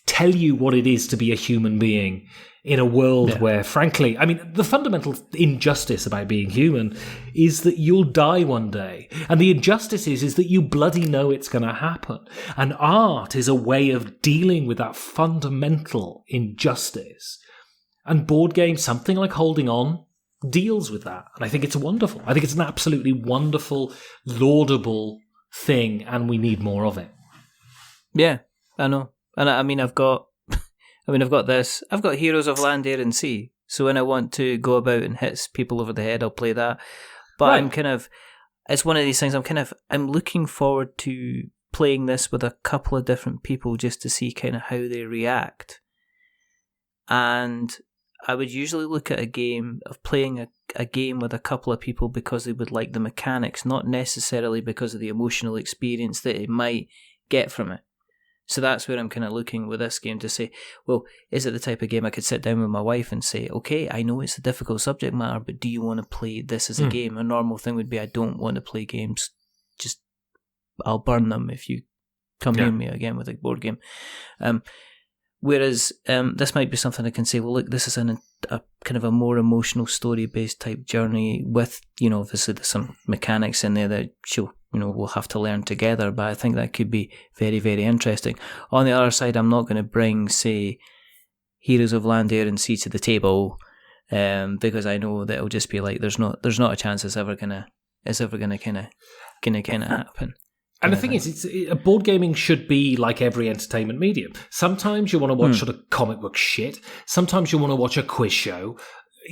tell you what it is to be a human being in a world where, frankly, I mean, the fundamental injustice about being human is that you'll die one day. And the injustice is that you bloody know it's going to happen. And art is a way of dealing with that fundamental injustice. And board games, something like Holding On, deals with that. And I think it's wonderful. I think it's an absolutely wonderful, laudable thing, and we need more of it. Yeah, I know. And I mean, I've got this. I've got Heroes of Land, Air and Sea. So when I want to go about and hit people over the head, I'll play that. But right. It's one of these things, I'm looking forward to playing this with a couple of different people just to see kind of how they react. And I would usually look at playing a game with a couple of people because they would like the mechanics, not necessarily because of the emotional experience that it might get from it. So that's where I'm kind of looking with this game to say, well, is it the type of game I could sit down with my wife and say, okay, I know it's a difficult subject matter, but do you want to play this as a game? A normal thing would be, I don't want to play games. Just, I'll burn them if you come near me again with a board game. Whereas this might be something I can say, well, look, this is a kind of a more emotional story-based type journey with, obviously there's some mechanics in there that we'll have to learn together, but I think that could be very, very interesting. On the other side, I'm not going to bring, say, Heroes of Land, Air and Sea to the table, because I know that it'll just be like there's not a chance it's ever gonna kind of happen. And the thing is, board gaming should be like every entertainment medium. Sometimes you want to watch sort of comic book shit. Sometimes you want to watch a quiz show.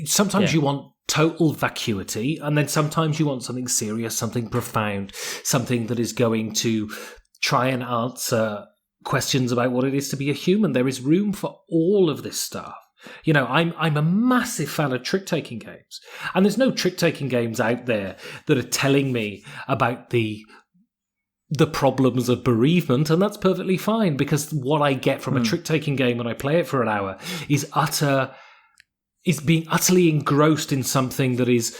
Sometimes you want total vacuity. And then sometimes you want something serious, something profound, something that is going to try and answer questions about what it is to be a human. There is room for all of this stuff. I'm a massive fan of trick-taking games. And there's no trick-taking games out there that are telling me about the problems of bereavement, and that's perfectly fine, because what I get from a trick-taking game when I play it for an hour is being utterly engrossed in something that is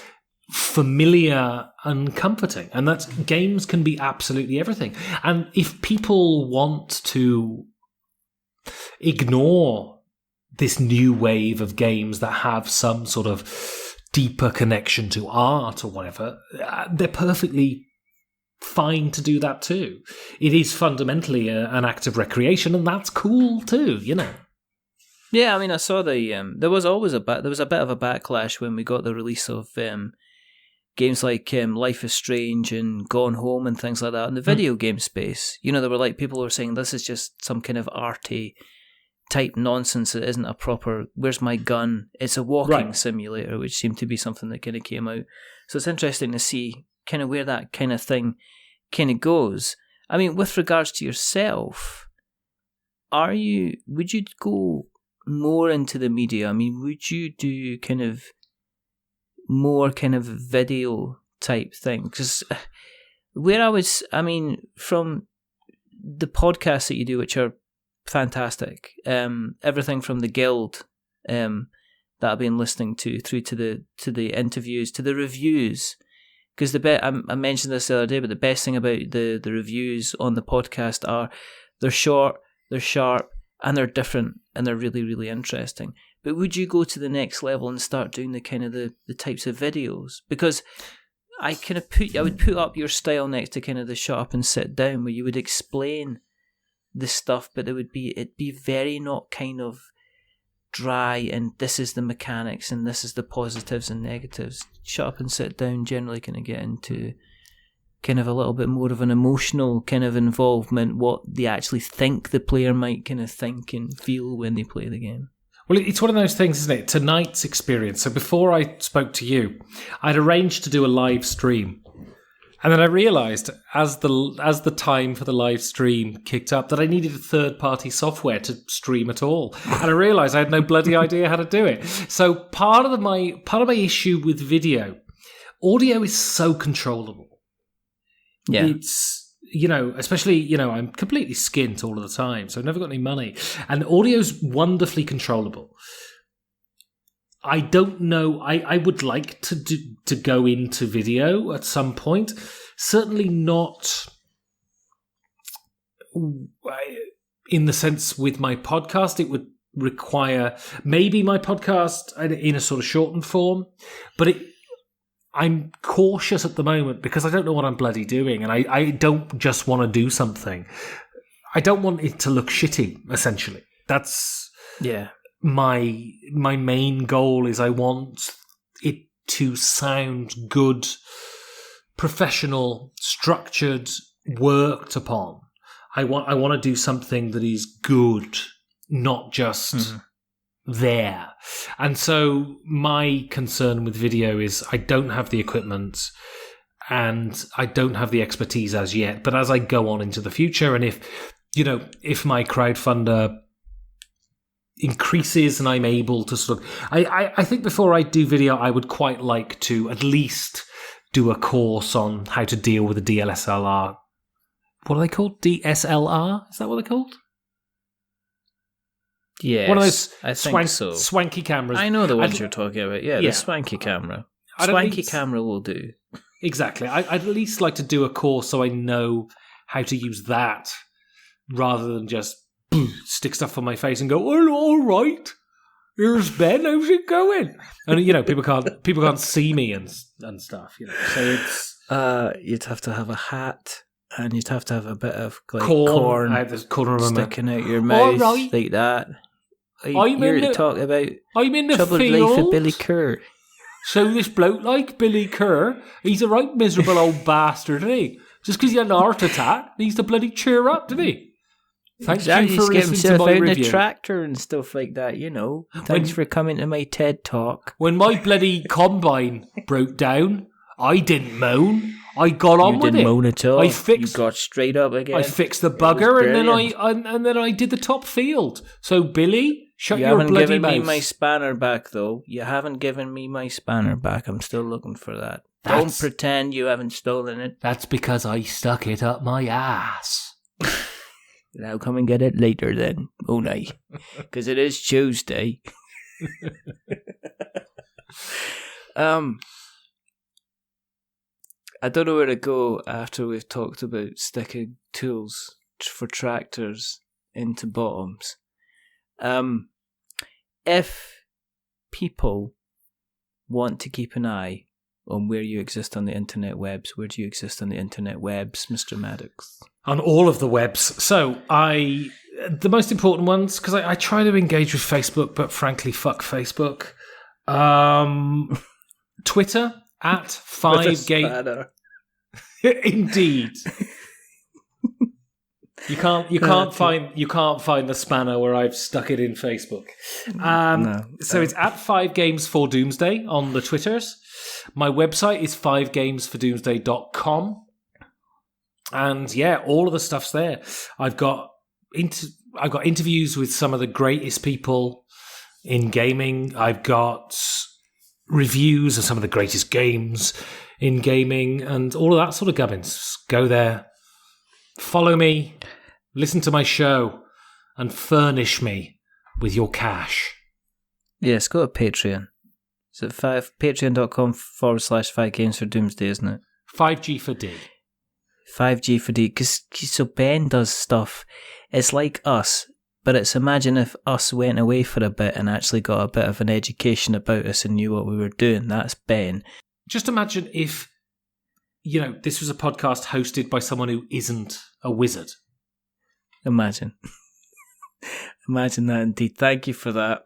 familiar and comforting. And that's, games can be absolutely everything. And if people want to ignore this new wave of games that have some sort of deeper connection to art or whatever, they're perfectly fine to do that too. It is fundamentally an act of recreation, and that's cool too, Yeah, I mean, I saw there was a bit of a backlash when we got the release of games like Life is Strange and Gone Home and things like that in the video game space. You know, there were like people who were saying this is just some kind of arty type nonsense that isn't a proper, where's my gun? It's a walking simulator, which seemed to be something that kind of came out. So it's interesting to see kind of where that kind of thing kind of goes. I mean, with regards to yourself, would you go more into the media? I mean, would you do kind of more kind of video type thing? Because from the podcasts that you do, which are fantastic, everything from the Guild that I've been listening to through to the interviews, to the reviews, because I mentioned this the other day, but the best thing about the reviews on the podcast are they're short, they're sharp, and they're different, and they're really, really interesting. But would you go to the next level and start doing the kind of the types of videos? Because I would put up your style next to kind of the shut up and sit down, where you would explain the stuff, but it'd be very not kind of dry and this is the mechanics and this is the positives and negatives. Shut up and sit down generally kind of get into kind of a little bit more of an emotional kind of involvement, what they actually think the player might kind of think and feel when they play the game. Well, it's one of those things, isn't it? Tonight's experience. So before I spoke to you, I'd arranged to do a live stream. And then I realised, as the time for the live stream kicked up, that I needed a third-party software to stream at all. And I realised I had no bloody idea how to do it. So part of my issue with video, audio is so controllable. Yeah. It's, especially, I'm completely skint all of the time, so I've never got any money. And audio's wonderfully controllable. I don't know. I would like to go into video at some point. Certainly not in the sense with my podcast. It would require maybe my podcast in a sort of shortened form. But I'm cautious at the moment because I don't know what I'm bloody doing. And I don't just want to do something. I don't want it to look shitty, essentially. That's... Yeah. My main goal is I want it to sound good, professional, structured, worked upon. I want to do something that is good, not just there. And so my concern with video is I don't have the equipment and I don't have the expertise as yet. But as I go on into the future, and if my crowdfunder increases and I'm able to sort of... I think before I do video, I would quite like to at least do a course on how to deal with a DSLR. What are they called? DSLR? Is that what they're called? Yes, one of those I think so. Swanky cameras. I know the ones you're talking about. Yeah, the swanky camera. Swanky camera will do. Exactly. I'd at least like to do a course so I know how to use that rather than just stick stuff on my face and go, oh, all right, here's Ben, how's it going? And people can't see me and stuff. So it's you'd have to have a hat and you'd have to have a bit of like corn. I have this corner of sticking out your mouth like that. I'm here to talk about troubled life of Billy Kerr. So this bloke like Billy Kerr, he's a right miserable old bastard, isn't he? Just because he had an heart attack, he needs to bloody cheer up, didn't he? Thanks you for listening to my review. Out in a tractor and stuff like that, Thanks for coming to my TED Talk. When my bloody combine broke down, I didn't moan. I got on with it. You didn't moan at all. You got straight up again. I fixed the bugger and then I did the top field. So Billy, shut your bloody mouth. You haven't given me my spanner back, though. You haven't given me my spanner back. I'm still looking for that. Don't pretend you haven't stolen it. That's because I stuck it up my ass. I'll come and get it later then, won't I? Because it is Tuesday. I don't know where to go after we've talked about sticking tools for tractors into bottoms. If people want to keep an eye on where you exist on the internet webs, where do you exist on the internet webs, Mr. Maddox? On all of the webs. So the most important ones, because I try to engage with Facebook, but frankly, fuck Facebook. Twitter At 5 games. Indeed. You can't find the spanner where I've stuck it in Facebook. So it's at 5 games for Doomsday on the Twitters. My website is 5gamesfordoomsday.com. And yeah, all of the stuff's there. I've got interviews with some of the greatest people in gaming. I've got reviews of some of the greatest games in gaming and all of that sort of gubbins. Go there, follow me, listen to my show, and furnish me with your cash. Yes, go to Patreon. Is it patreon.com/5 games for Doomsday, isn't it? 5G for D. 5G for D. So Ben does stuff. It's like us, but it's imagine if us went away for a bit and actually got a bit of an education about us and knew what we were doing. That's Ben. Just imagine if, this was a podcast hosted by someone who isn't a wizard. Imagine. Imagine that indeed. Thank you for that.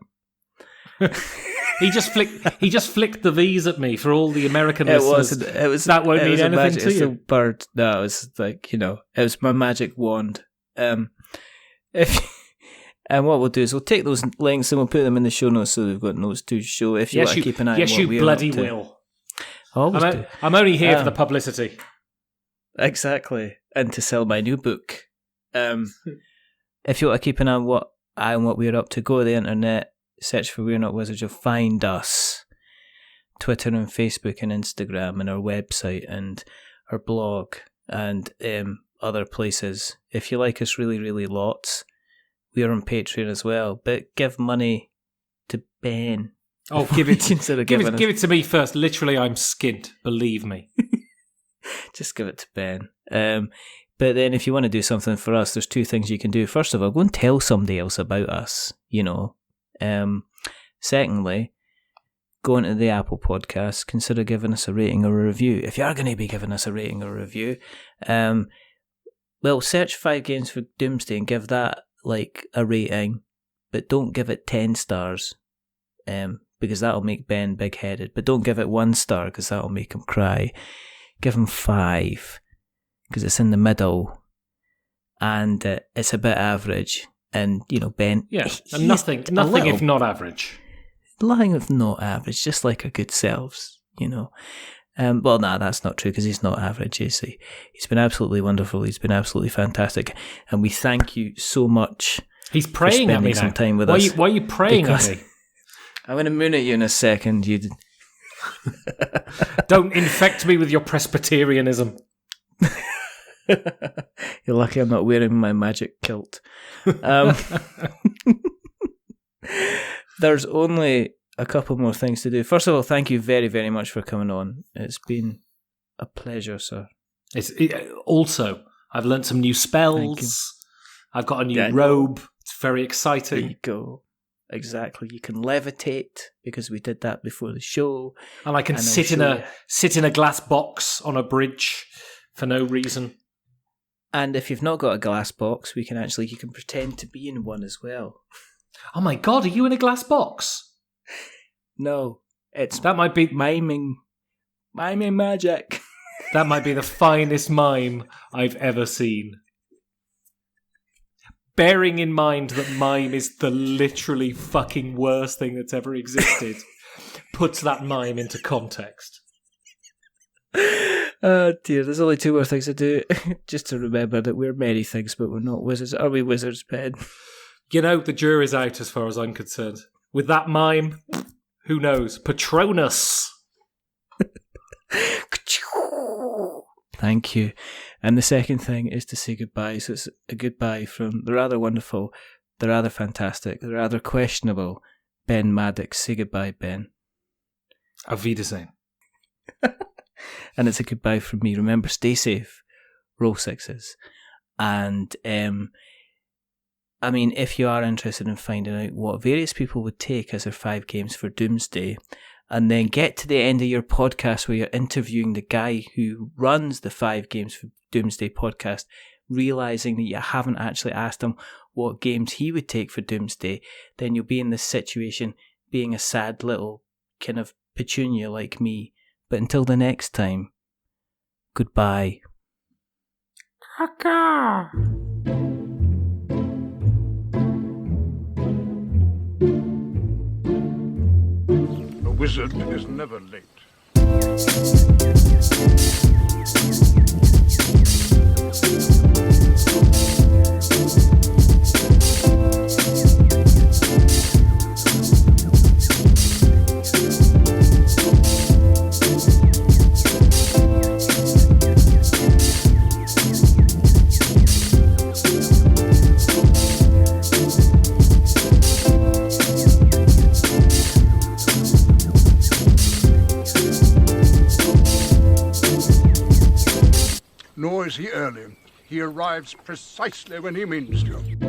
He just flicked the V's at me for all the American listeners. That won't mean anything to you. Bird. No, it was like, it was my magic wand. And what we'll do is we'll take those links and we'll put them in the show notes so we've got notes to show if you want to keep an eye on what we're up to. Yes, you bloody will. I'm only here for the publicity. Exactly. And to sell my new book. If you want to keep an eye on what we're up to, go to the internet, search for We're Not Wizards, you'll find us. Twitter and Facebook and Instagram and our website and our blog and other places. If you like us really, really lots, we're on Patreon as well. But give money to Ben. Oh, give it to me first. Literally, I'm skint. Believe me. Just give it to Ben. But then if you want to do something for us, there's 2 things you can do. First of all, go and tell somebody else about us, Secondly, go into the Apple Podcast, consider giving us a rating or a review. If you are going to be giving us a rating or a review, search 5 Games for Doomsday and give that like a rating, but don't give it 10 stars, because that'll make Ben big-headed. But don't give it 1 star, because that'll make him cry. Give him 5, because it's in the middle, and it's a bit average. And, Ben... Yeah, and nothing if not average. Nothing if not average, just like our good selves, that's not true, because he's not average, is he? He's been absolutely wonderful. He's been absolutely fantastic. And we thank you so much. He's praying at me now. Some time with us. Why are you praying at me? I'm going to moon at you in a second. Don't infect me with your Presbyterianism. You're lucky I'm not wearing my magic kilt. There's only a couple more things to do. First of all, thank you very, very much for coming on. It's been a pleasure, sir. Also, I've learnt some new spells. I've got a new robe. It's very exciting. There you go. Exactly. You can levitate, because we did that before the show. And I can sit in a glass box on a bridge for no reason. And if you've not got a glass box, you can pretend to be in one as well. Oh my God, are you in a glass box? No, that might be miming magic. That might be the finest mime I've ever seen. Bearing in mind that mime is the literally fucking worst thing that's ever existed, puts that mime into context. Oh dear, there's only 2 more things to do. Just to remember that we're many things, but we're not wizards. Are we wizards, Ben? The jury's out as far as I'm concerned. With that mime, who knows? Patronus! Thank you. And the second thing is to say goodbye. So it's a goodbye from the rather wonderful, the rather fantastic, the rather questionable Ben Maddox. Say goodbye, Ben. Auf Wiedersehen. And it's a goodbye from me. Remember, stay safe. Roll 6s. And, if you are interested in finding out what various people would take as their 5 games for Doomsday, and then get to the end of your podcast where you're interviewing the guy who runs the 5 Games for Doomsday podcast, realising that you haven't actually asked him what games he would take for Doomsday, then you'll be in this situation being a sad little kind of petunia like me, But until the next time, goodbye. Kaka. A wizard is never late. Nor is he early. He arrives precisely when he means to.